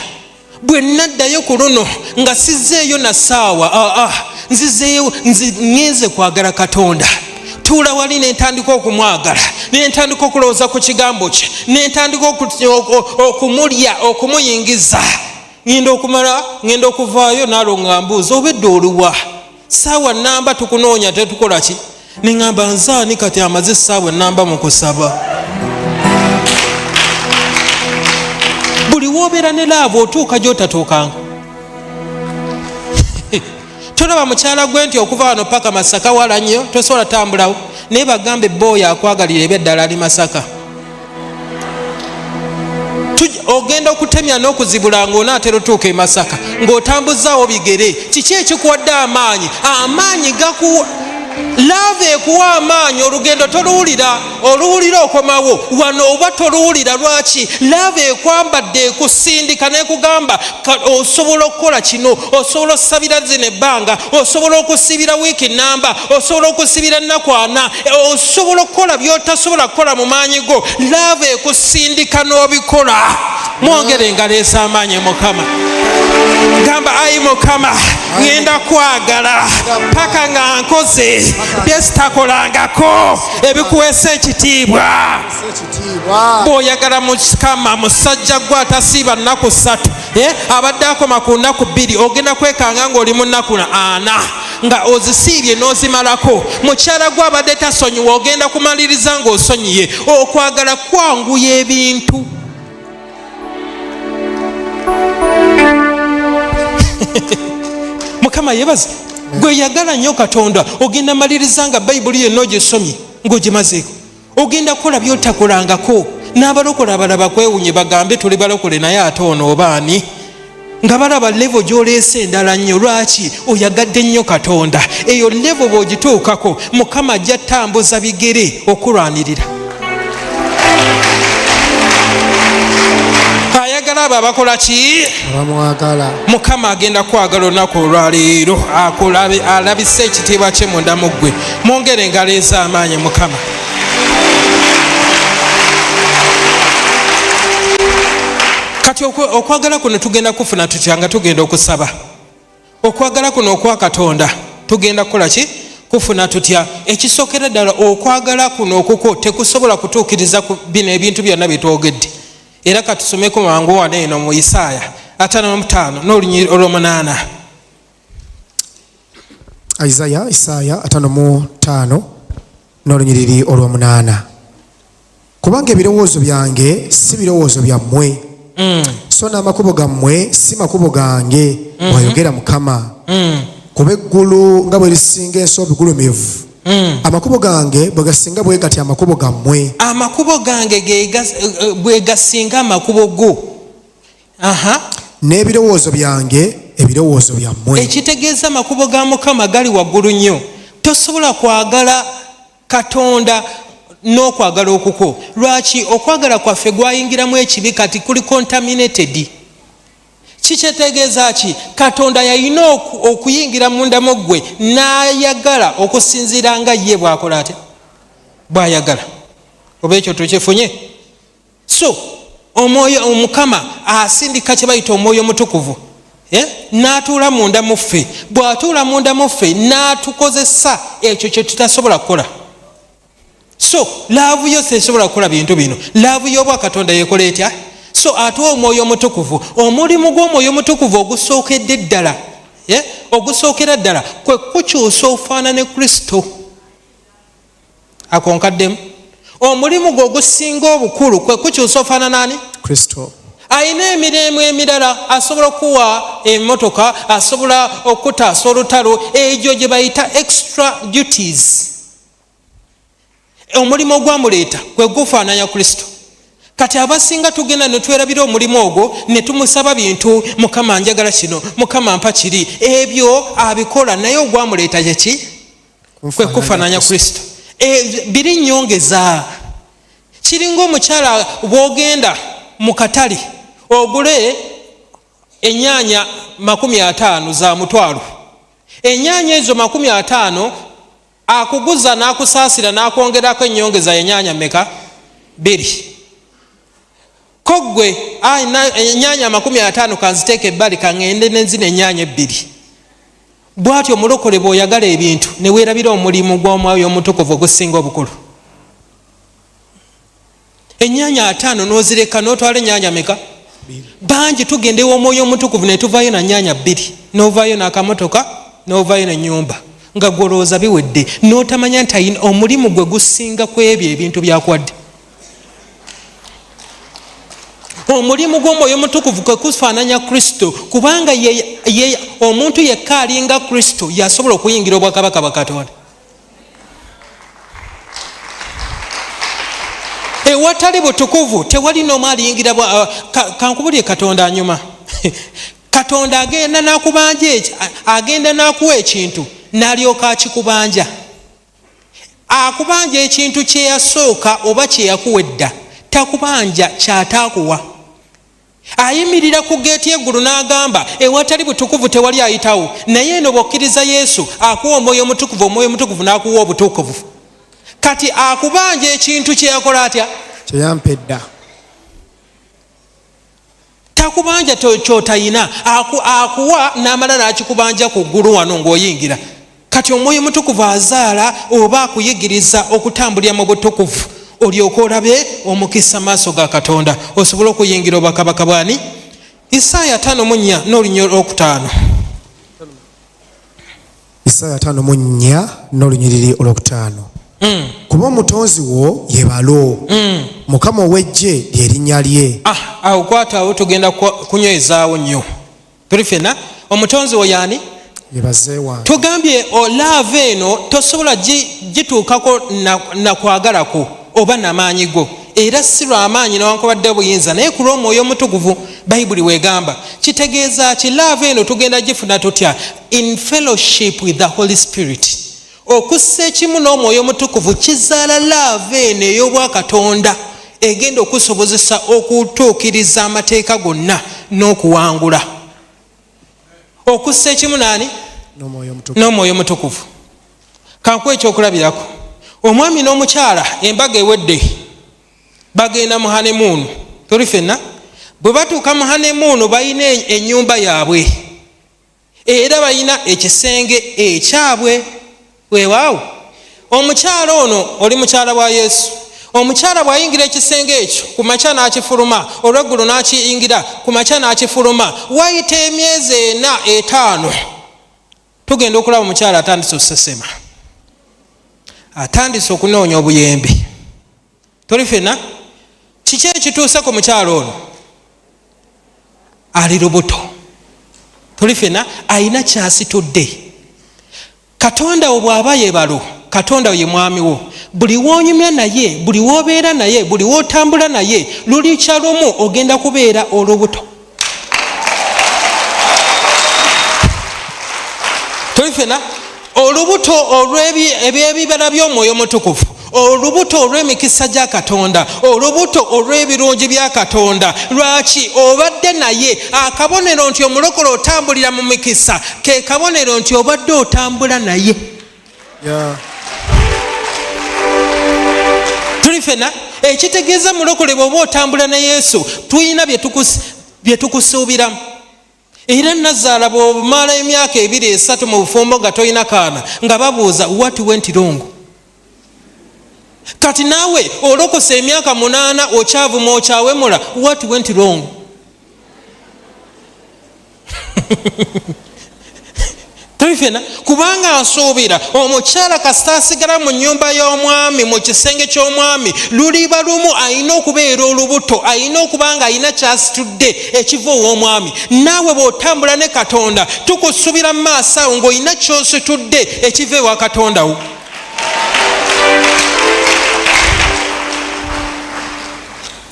Bwe naddayo ku luno nga sizzeeyo na ssaawa nzizeeyo ngenze kwagala Katonda. Tuula wali ne ntandika okumwagala ne ntandika okulowooza ku kigambo kye ne ntandika okumulya okumuyingiza. Ngenda okuvaayo naalo nga mbuuza obedde oluwa ssaawa nnamba tukunoonya tetukola ki? Ne ŋŋamba nzaani kati amaze essaawa ennamba mu kusaba. Buli woobeera ne laavu otuuka gy'otatuukanga. Tolaba mukyala gwe nti okuva wano paka Masaka wala nnyo tosobola tambulawo naye bagambe booya akwagalira eby'eddala ali Masaka. Ogenda okutemya n'okuzibula ng'onaatera otuuka e Masaka ng'otambuzaawo bigere. Kiki ekikuwadde amaanyi? Amaanyi gakuwa laavu ekuwa amaanyi. Olugendo toluwulira, oluwulira okomawo wano oba toluwulira. Lwaki? Laavu ekwambadde ekusindika n'ekugamba osobola okukola kino, osobola okusabira zino ebbanga, osobola okusibira wiiki nnamba, osobola okusibira ennaku 4, osobola okukola by'otasobola kukola mu maanyi go. Laavu ekusindika n'obikola. Mwongere engalo ez'amaanyi Mukama. Gamba ayi Mukama ngenda kwagala paka nga nkoze byesitakolangako ebikuweesa ekitiibwa. Bw'oyagala Mukama musajja gwe atasiiba nnaku 3 abadde akoma ku nnaku 2 ogenda kwekanga ng'oli mu nnaku 4 nga ozisiibye n'ozimalako. Mukyala gwe abadde tasonyiwa ogenda kumaliriza ng'osonyiye. Okwagala kwanguya ebintu. Mukama yebaze. Gwe yagala nnyo Katonda ogenda maliriza nga Bayibuli yenna ogisomye ng'ogimazeeko. Ogenda kukola by'otakolangako. N'abalokole abalaba kwewunye bagambe tuli balokole naye ate ono oba ani? nga balaba levo gy'oleese endala nnyo. Lwaki? Oyagadde nnyo Katonda. Eyo levo bw'ogituukako Mukama ajja tambuza bigere okulwanirira. Ayagala abo abakola ki? Abamwagala. Mukama agenda kwagala olunaku olwaleero akulabe, alabise ekitiibwa kye munda mu ggwe. Mwongere engalo ez'amaanyi Mukama. Kati okwagala kuno tugenda kufuna tutya nga tugenda okusaba? Okwagala kuno okwa Katonda tugenda kukola ki? Kufuna tutya? Ekisookera ddala okwagala kuno okuko tekusobola kutuukiriza ku bino ebintu byonna bye twogedde. Era katusomeko mangu wano eno mu Isaaya 55 n'olunyiriri olw'omunaana. Isaaya 55 n'olunyiriri olw'omunaana. Kubanga ebirowoozo byange si birowoozo byammwe, so n'amakubo gammwe si makubo gange, bw'ayogera Mukama. Kuba eggulu nga bwe lisinga ensobi gulumivu, amakubo gange bwe gasinga bwe gati amakubo gammwe. Amakubo gange bwe gasinga amakubo go. N'ebirowoozo byange ebirowoozo byammwe. Ekitegeeza amakubo ga Mukama gali waggulu nnyo. Tosobola kwagala Katonda n'okwagala okuko. Lwaki? Okwagala kwaffe gwayingiramu ekibi, kati kuli contaminated. Kikitegeeza ki? Katonda yalina okuyingira munda mu ggwe n'ayagala okusinziira nga ye bw'akola ate bw'ayagala. Oba ekyo tukifunye? So omwoyo Omukama asindika kye bayita omwoyo mutukuvu, n'atuula munda mu ffe. Bw'atuula munda mu ffe n'atukozesa ekyo kye tutasobola kukola. So laavu yo tesobola kukola bintu bino. Laavu y'obwa Katonda yekola etya? So atuwa omwoyo mutukuvu. Omulimu gw'omwoyo mutukuvu ogusookedde ddala, ogusookera ddala kwe kukyusa ofaanane Kristo. Akonkaddemu. Omulimu gwe ogusinga obukulu kwe kukyusa ofaanana ani? Kristo. Ayina emirimu emirala, asobola okuwa emmotoka, asobola okutaasa olutalo, egyo gye bayita extra duties. Omulimu ogwamuleeta kwe gufaananya Kristo. Kati abasinga tugenda ne twerabira omulimu ogwo ne tumusaba bintu, Mukama njagala kino, Mukama mpa kiri. Ebyo abikola, naye ogwamuleeta ki? Kwe kufaananya Kristo. Biri nnyongeza. Kiringa omukyala bw'ogenda mu katale ogule ennyaanya 50 za mutwalo. Ennyaanya ezo 50 akuguza n'akusaasira n'akwongerako ennyongeza y'ennyaanya mmeka? 2. Kogwe ennyaanya 50 kanziteeka ebbali kaŋŋende n'enzina ennyaanya 2. Bw'atyo omulokole bw'oyagala ebintu ne weerabira omulimu gw'omwoyo omutukuvu ogusinga obukulu. Ennyaanya 5 n'ozireka n'otwala ennyaanya meka? 2. Bangi tugenda ew'omwoyo omutukuvu ne tuvaayo na nnyaanya 2, n'ovaayo n'akamotoka, n'ovaayo n'ennyumba, nga gwolowooza biwedde, n'otamanya nti omulimu gwe gusinga ku ebyo ebintu byakwadde. Omulimu gw'omwoyo omutukuvu kwe kufaananya Kristo, kubanga omuntu yekka alinga Kristo yasobola okuyingira obwakabaka bwa Katonda. Ewatali butukuvu tewali n'omu aliyingira. Kankubulye Katonda anyuma. Katonda agenda n'akubanja, agenda n'akuwa ekintu n'alyoka akikubanja. Akubanja ekintu kye yasooka oba kye yakuwedda, takubanja kyataakuwa. Ayimirira ku geeti y'eggulu n'agamba ewatali butukuvu tewali ayitawo, naye eno bw'okkiriza Yesu akuwa omwoyo omutukuvu, omwoyo omutukuvu n'akuwa obutukuvu. Kati akubanja ekintu kye yakola atya? Kye yampedda. Takubanja ky'otayina, akuwa n'amala n'akikubanja ku ggulu wano ng'oyingira. Kati omwoyo omutukuvu azaala oba akuyigiriza okutambulira mu butukuvu, olyoke olabe omukisa maaso ga Katonda, osobole okuyingira obwakabaka bwani? Isaaya 5:4 n'olunyiriri olwokutaano. Isaaya 5:4 n'olunyiriri olwokutaano. Kuba omutonzi wo ye balo, Mukama ow'eggye ly'erinnya lye. Awo kwataawo tugenda kunywezaawo nnyo. Tuli ffenna omutonzi wo y'ani? Yebaze wange. Tugambye olaava eno tosobola gituukako na kwagalako oba n'amaanyi go, era si lw'amaanyi newankubadde obuyinza, naye ku lw'omwoyo omutukuvu. bayibuli wegamba kitegeeza ki love eno tugenda gifuna tutya in fellowship with the Holy Spirit. Okussa ekimu n'omwoyo omutukuvu kizaala love eno ey'obwakatonda egenda okusobozesa okutuukiriza amateeka gonna n'okuwangula. Okussa ekimu naani? N'omwoyo omutukuvu. Kankuwa ekyokulabirako. Omwami n'omukyala embaga ewedde bagenda mu honeymoon. Tuli ffenna bwe batuuka mu honeymoon balina ennyumba yaabwe era balina ekisenge ekyabwe. Weewaawo omukyala ono oli mukyala wa Yesu. Omukyala bw'ayingira ekisenge ekyo ku makya n'akifuluma, olweggulo n'akiyingira ku makya n'akifuluma, wayita emyezi 4-5 tugenda okulaba omukyala atandise okusesema, atandise okunoonya obuyembe. Tuli ffenna kiki ekituuse ku mukyala ono? Ali lubuto. Tuli ffenna ayina kyasitudde. Katonda bw'aba yebalo, Katonda ye mwami wo. Buli wonyumya naye, buli wobeera naye, buli wotambula naye, lulikya lumu ogenda kubeera olubuto. Tuli ffenna olubuto olw'ebibala by'omwoyo omutukuvu, olubuto olw'emikisa gya Katonda, olubuto olw'ebirungi bya Katonda. Lwaki? Obadde naye. Akabonero nti omulokole otambulira mu mikisa ke kabonero nti obadde otambula naye. Tuli ffenna ekitegeeza mulokole bw'oba otambula ne Yesu tuyina bye tukusuubiramu. Era Nazaala bw'omala emyaka 2-3 mu bufumbo nga toyina kaana nga babuuza what went wrong. Kati naawe olokose emyaka 8 okyavuma okyawemula what went wrong. Ffenna kubanga asuubira omukyala kasita asigala mu nnyumba y'omwami mu kisenge ky'omwami luliba lumu ayina okubeera olubuto, ayina okubanga ayina kyasitudde ekiva ow'omwami. Naawe bw'otambula ne Katonda tukusubira mu maaso awo ng'olina ky'ositudde ekiva ewa Katonda wo.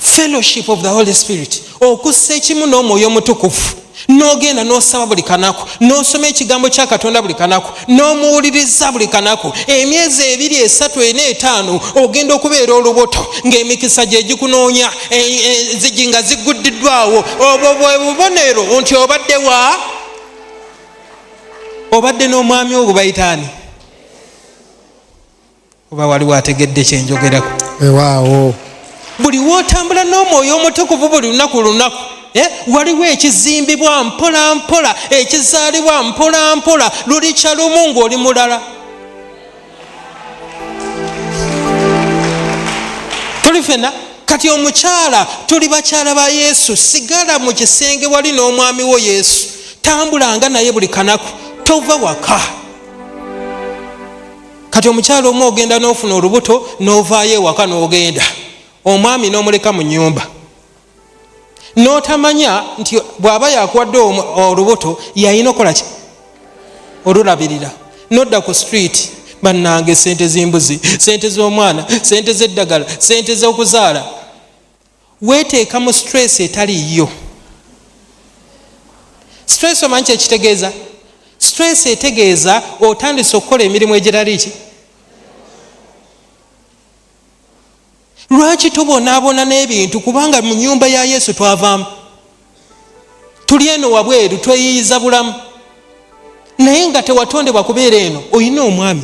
Fellowship of the Holy Spirit, okussa ekimu n'omwoyo omutukuvu, n'ogenda n'osaba buli kanaku, n'osoma ekigambo kya Katonda buli kanaku, n'omuwuliriza buli kanaku. Emyezi 2, 3, 4, 5 ogenda okubeera olubuto ng'emikisa gye gikunoonya, zigi nga ziguddiddwawo. Obwo bwe bubonero nti obadde wa? Obadde n'omwami ogwo bayitaani? Oba waliwo ategedde kye njogerako? Waawo. Buli wotambula n'omwoyo omutukuvu buli lunaku lunaku, waliwo ekizimbibwa mpola mpola, ekizaalibwa mpola mpola, lulikya lumu ng'oli mulala. Tuli ffenna kati omukyala tuli bakyala ba Yesu. Sigala mu kisenge wali n'omwami wo Yesu, tambulanga naye buli kanaku, tova waka. Kati omukyala omu ogenda n'ofuna olubuto n'ovaayo ewaka n'ogenda, omwami n'omuleka mu nnyumba, n'otamanya nti bw'aba yakuwadde olubuto yalina okola ki? Olulabirira. Nodda ku street, bannange sente z'embuzi, sente z'omwana, sente z'eddagala, sente z'okuzaala. Weeteeka mu stress etaliiyo. Stress omanyi kye kitegeeza? Stress etegeeza otandise okukola emirimu egitali ki? Lwaki tubonaabona n'ebintu? Kubanga mu nnyumba ya Yesu twavaamu. Tuli eno wabweru tweyiyiza bulamu. Naye nga tewatondebwa kubeera eno, oyina omwami.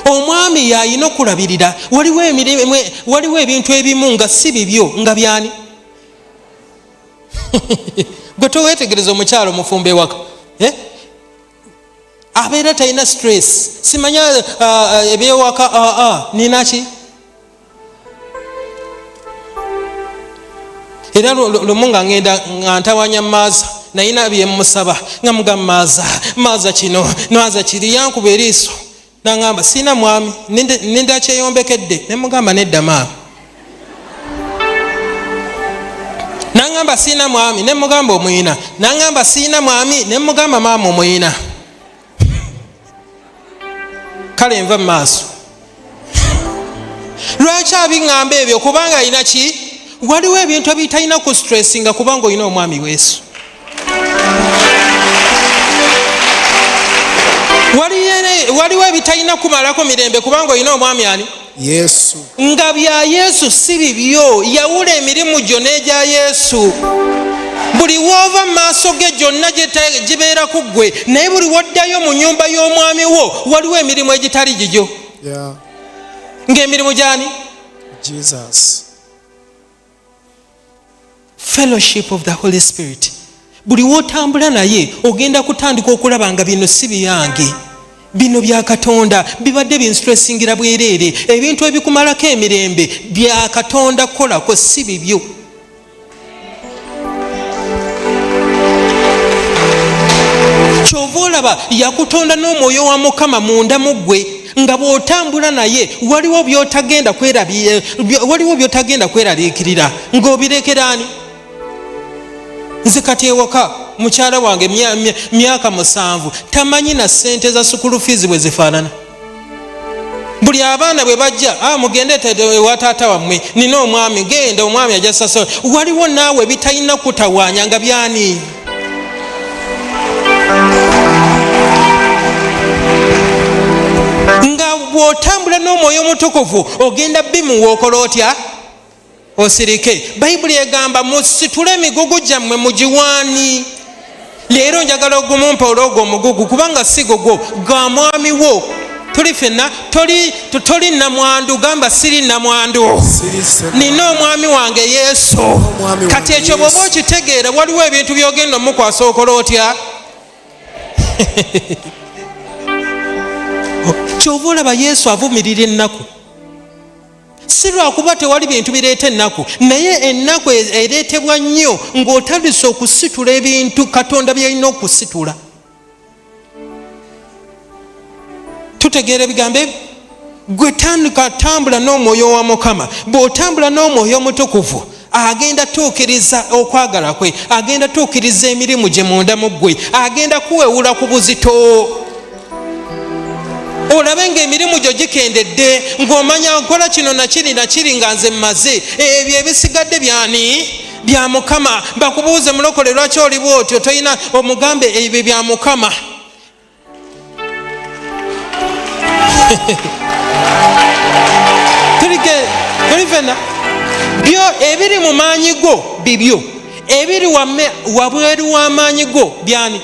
Omwami y'ayina okulabirira. Waliwo ebintu ebimu nga si bibyo nga byani? Gwe toweetegereza omukyalo omufumba ewaka. Abeera talina stress. Simanya ebyewaka ninaki? Era lumu nga ngenda nga ntawanya maaza, nayina bye musaba nga mugamba maaza kino maaza kiri, yankuba eriiso nangamba sina mwami, ninda kyeyombekedde. Ne mugamba nedda maama. Nangamba sina mwami, ne mugamba omuyina. Nangamba sina mwami, ne mugamba maama omuyina. Kale nva mu maaso. Lwaki abiŋŋamba ebyo? Kubanga alina ki? waliwo ebintu ebitalina ku stressinga kubanga olina omwami Yesu. Waliwo ebitalina kumalako mirembe kubanga olina omwami ani? Yesu. Nga bya Yesu si bibyo, yawula emirimu gyo n'egya Yesu. Buli wova mu maaso ge gyonna gibeera ku ggwe, naye buli woddayo mu nnyumba y'omwami wo waliwo emirimu egitali gigyo. Ng'emirimu gy'ani? Jesus. Fellowship of the Holy Spirit. Buli wotambula naye ogenda kutandika okulaba nga bino si biyange, bino bya Katonda, bibadde binstressingira bwereere, ebintu ebikumalako emirembe bya Katonda kolako si bibyo. Kyova olaba yakutonda n'omwoyo wa Mukama munda mu ggwe, nga bw'otambula naye waliwo by'otagenda kweraliikirira ng'obirekera ani? Nze kati ewaka mukyala wange myaka 7 tamanyi na ssente za sukulu fees bwe zifaanana. Buli abaana bwe bajja, mugende ewa taata wammwe, nina omwami, genda omwami ajja sasula. Waliwo naawe bitalina kutawaanya nga byani? Nga bw'otambula n'omwoyo omutukuvu ogenda bimuwa okola otya? Osirike. Bayibuli egamba musitule emigugu gyammwe mugiwaani. Leero njagala ogumumpa olwogwo omugugu kubanga si gugwo gwa mwami wo. Tuli ffenna toli namwandu, gamba siri namwandu, nina omwami wange Yesu. Kati ekyo bw'oba okitegeera waliwo ebintu by'ogenda omukwasa okola otya? Kyova olaba Yesu avumirira ennaku, si lwakuba tewali bintu bireeta ennaku, naye ennaku ereetebwa nnyo ng'otandise okusitula ebintu Katonda byalina okusitula. Tutegeera ebigambo ebyo? Gwe tandika tambula n'omwoyo wa Mukama. Bw'otambula n'omwoyo omutukuvu agenda tuukiriza okwagala kwe, agenda tuukiriza emirimu gye munda mu ggwe, agenda kuwewula ku buzito. Olabe ng'emirimu gyo gikendedde, ng'omanya nkola kino nakiri nga nze mmaze, ebyo ebisigadde byani? Bya Mukama. Bakubuuze mulokole lwaki oli bw'otyo toyina omugambe ebyo bya Mukama. Tuli ffenna byo ebiri mu maanyi go bibyo, ebiri wabweru w'amaanyi go byani?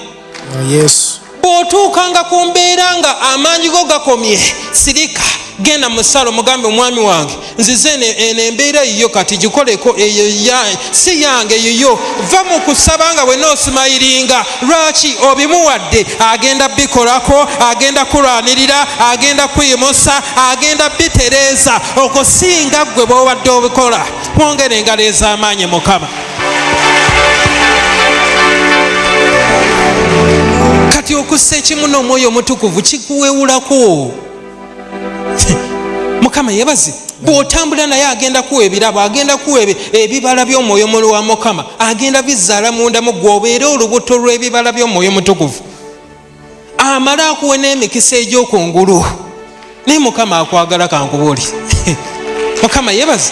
Yesu. Bw'otuukanga ku mbeera nga amaanyi go gakomye, sirika, genda mu ssalo mugambe omwami wange nzize eno embeera yiyo kati gikoleko, eyo si yange yiyo. Va mu kusaba nga bwe noosimayiringa. Lwaki? Obimuwadde, agenda bikolako, agenda kulwanirira, agenda kuyimusa, agenda bitereeza okusinga ggwe bw'obadde obikola. Mwongere engalo ez'amaanyi Mukama. Kati okussa ekimu n'omwoyo omutukuvu kikuwewulako. Mukama yebaze. Bw'otambula naye agenda kuwa ebirabo, agenda kuwa ebibala by'omwoyo wa Mukama, agenda bizaala munda mu ggwe obeere olubuto lw'ebibala by'omwoyo omutukuvu. Amala akuwe n'emikisa egy'okungulu. Naye Mukama akwagala kankubuuli. Mukama yebaze.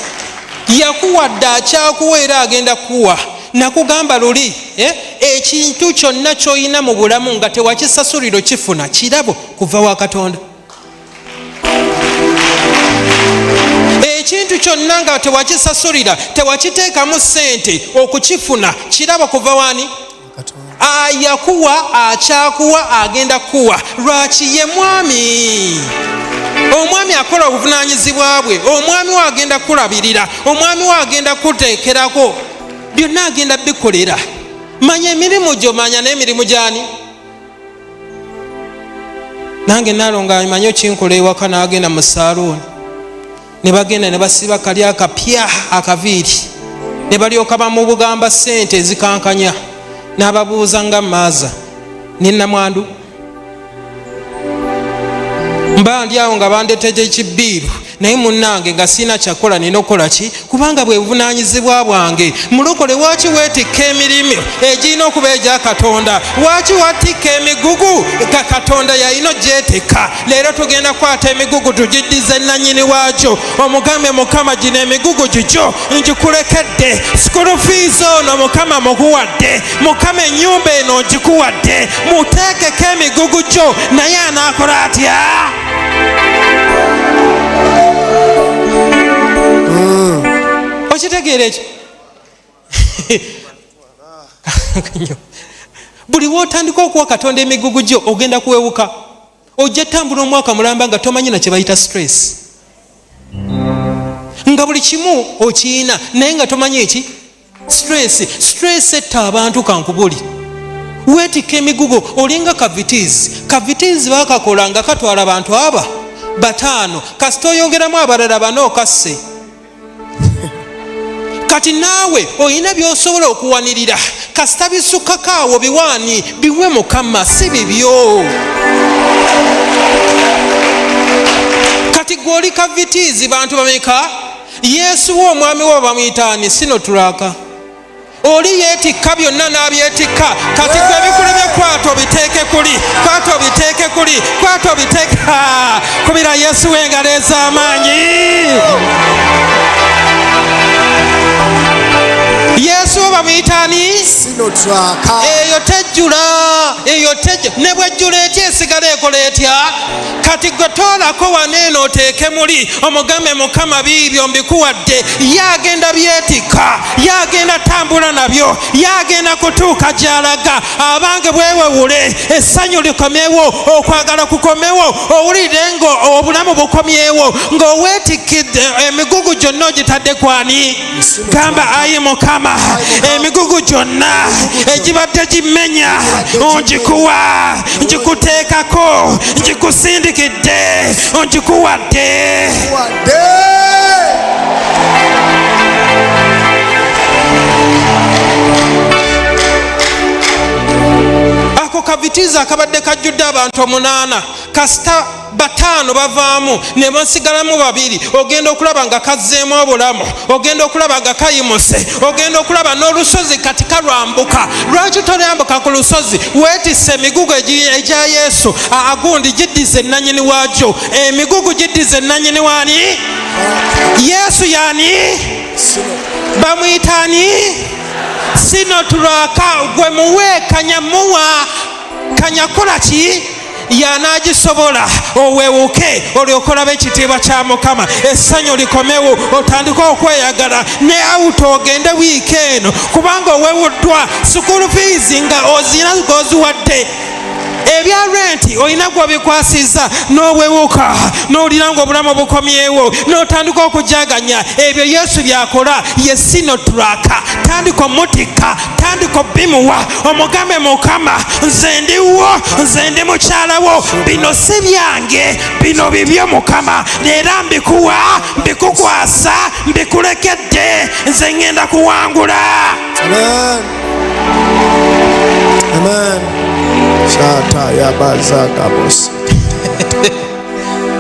Yakuwadde akyakuwa era agenda kuwa. Nakugamba luli ekintu kyonna ky'olina mu bulamu nga tewakisasuliro kifuna kirabo kuva wa Katonda. Ekintu kyonna nga tewakisasulira, tewakiteekamu ssente okukifuna kirabo kuva wani? Ayakuwa, akyakuwa, agenda kuwa. Lwaki? Ye mwami. Omwami akola obuvunaanyizibwa bwe. Omwami we agenda kulabirira, omwami we agenda kuteekerako, byonna agenda bikolera. Manya emirimu gyo, manya n'emirimu gyani? Nange nalonga manyo kinkola ewaka, n'agenda mu saaluuni, ne bagenda ne basiba kali akapya akaviiri, ne balyoka bamubugamba ssente ezikankanya. N'ababuuza nga maaza ne namwandu, mba ndi awo nga bandeteje ekibbiiru, naye munnange nga sina kyakola nina okukola ki kubanga bwe buvunaanyizibwa bwange. Mulokole lwaki weetikka emirimu egirina okuba egya Katonda? Lwaki watikka emigugu Katonda yalina ogyetikka? Leero tugenda kukwata emigugu tugiddize nannyini waakyo, omugambe Mukama gino emigugu gikyo ngikulekedde. School fees ono Mukama mukuwadde, Mukama ennyumba eno ngikuwadde, muteekeko emigugu gyo. Naye anaakola atya? Okitegeera ekyo? Buli wootandika okuwa Katonda emigugu gyo ogenda kuwewuka. Ojja tambula omwaka mulamba nga tomanyi na kye bayita stress, nga buli kimu okiyina naye nga tomanyi eki stress etta abantu. Kankubuli weetikka emigugu olinga kavitizi bakakola nga katwala abantu aba 5 kasita oyongeramu abalala 4 okasse. Kati naawe olina by'osobola okuwanirira, kasita bisukkako awo biwaani biwe Mukama, si bibyo. Kati gw'oli kavitizi bantu bameka? Yesu wo omwami wo bamuyitaani sinotulaka. Oli yeetikka byonna n'abyetikka. Kati gwe bikulemye kwata obiteeke kuli, kwata obiteeke kuli, kwata obiteeke. Kubira Yesu w'engalo ez'amaanyi. Yesu bamuyitaani sinotulaka. Eyo tejjula ne bwejjula etya esigala ekola etya? Kati gwe toolako waneeno oteeke muli, omugambe Mukama biibyo mbikuwadde. Yagenda byetikka, yagenda tambula nabyo, yagenda kutuuka gy'alaga. Abange bwewewule, essanyu likomewo, okwagala kukomewo, owulire ng'obulamu bukomyewo, ng'oweetikkidde emigugu gyonna ogitadde kwani? Gamba ayi Mukama, emigugu gyonna egibadde gimmenya ongikuwa, ngikuteekako, ngikusindikidde, ongikuwadde. Ako kavitiza akabadde kajjudde abantu 8 kasita 5 bavaamu ne basigalamu 2. Ogenda okulaba nga kazzeemu obulamu, ogenda okulaba nga kayimuse, ogenda okulaba n'olusozi kati kalwambuka. Lwaki tolyambuka ku lusozi? Weetisse emigugu egya Yesu. Agundi giddize nannyini waagyo. Emigugu giddize nannyini waani? Yesu yaani? Bamuyitaani? Sinotulaka. Gwe muwe kanyamuwa, kanyakola ki? Yanaagisobola owewuke olyokolaba ekitiibwa kya Mukama, essanyu likomewo, otandika okweyagala ne awuto ogende wiiki eno kubanga owewuddwa. School fees nga ozina goziwadde, ebya renti olina gwobikwasiza n'owewuka, n'olina ng'obulamu bukomyewo, n'otandika okujaganya. Ebyo Yesu byakola. Ye sinotulaka. Tandika omutikka, tandika bimuwa, omugambe Mukama nze ndiwo, nze ndi mukyalawo, bino si byange, bino bibyo Mukama, leero mbikuwa, mbikukwasa, mbikulekedde, nze ngenda kuwangula. Amen. Amen. Shata ya bazaga boss.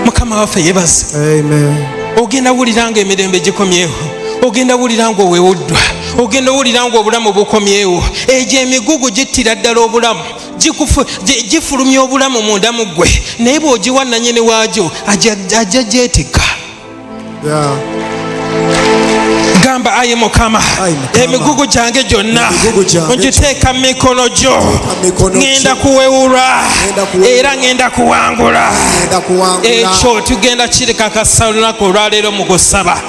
Mukama waffe yebaze. Amen. Ogenda wuliranga emirembe gikomyewo, ogenda wuliranga owewuddwa, ogenda wuliranga obulamu bukomyewo. Egyo emigugu gittira ddala obulamu, gifulumya obulamu munda mu ggwe, naye bw'ogiwa nannyini waagyo ajja gyetikka. Gamba ayi Mukama, emigugu gyange gyonna ngiteeka mu mikono gyo. Ngenda kuwewulwa era ngenda kuwangula. Ekyo tugenda kirikakasa olunaku olwaleero mu kusaba.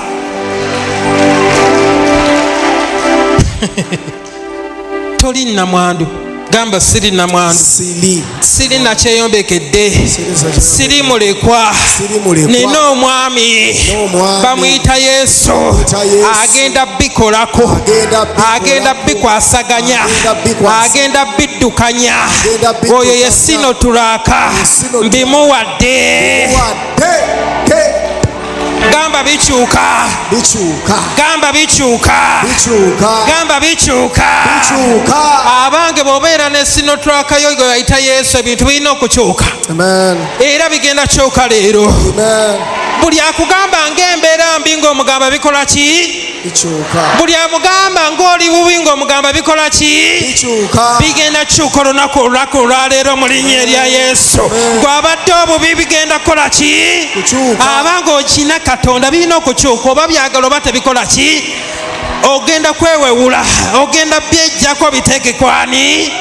Toli nnamwandu. Gamba siri nnamwandu, siri nakyeyombekedde, siri mulekwa, nina omwami bamuyita Yesu. Agenda bikolako, agenda bikwasaganya, agenda biddukanya. Oyo ye sinotulaka, mbimuwadde. Gamba bikyuka, gamba bikyuka, gamba bikyuka. Abange bw'obeera ne sinotulaka yo yayita Yesu, ebintu birina okukyuka. Era bigenda kyuka leero. buli akugamba ng'embeera mbi ng'omugamba bikola ki? Buli amugamba ng'oli bubi ng'omugamba bikola ki? Bigenda kyuka olunaku olwaleero mu linnya erya Yesu. Gw'abadde obubi bigenda kukola ki? Abanga okina Katonda birina okukyuka, oba byagala oba tebikola ki? Ogenda kwewewula, ogenda byejjako biteekekwani.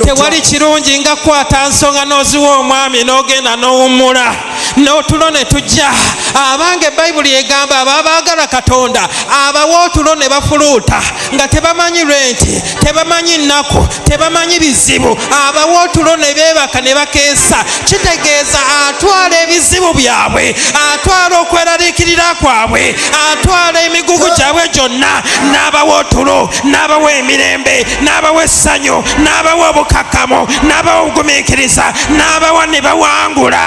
Tewali kirungi nga kwata nsonga n'oziwa omwami n'ogenda n'owummula n'otulo ne tujja. Abange Bayibuli egamba abaagala Katonda abawa otulo ne bafuluuta nga tebamanyi renti, tebamanyi nnaku, tebamanyi bizibu. Abawa otulo ne beebaka ne bakeesa. Kitegeeza atwala ebizibu byabwe, atwala okweraliikirira kwabwe, atwala emigugu gyabwe gyonna, n'abawa otulo, n'abawa emirembe, n'abawa essanyu, n'abawa obukkakkamu, n'abawa obugumiikiriza, n'abawa ne bawangula.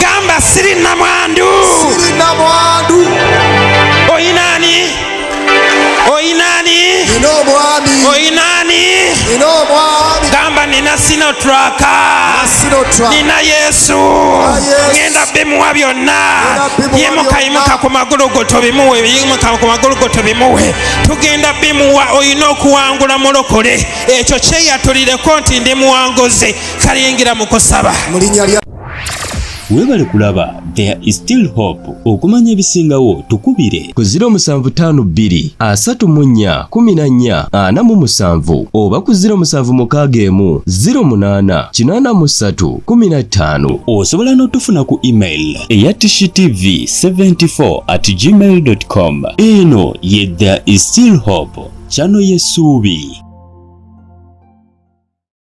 Gamba siri namwandu. Oyinani? Gamba nina Sinotraka, nina Yesu, ngenda bimuwa byonna. Yimuka ku magulu go tobimuwe, yimuka ku magulu go tobimuwe. Tugenda bimuwa. Oyina okuwangula mulokole. Ekyo kyeyatulireko nti ndi muwanguzi. Kaliyingira mu kusaba. Webale kulaba There is Still Hope. Okumanya ebisingawo tukubire ku 0752 34 14 47 oba ku 0761 08 83 15. Osobola n'otufuna ku email eya tishitv74@gmail.com. Eno ye There is Still Hope, channel y'essuubi.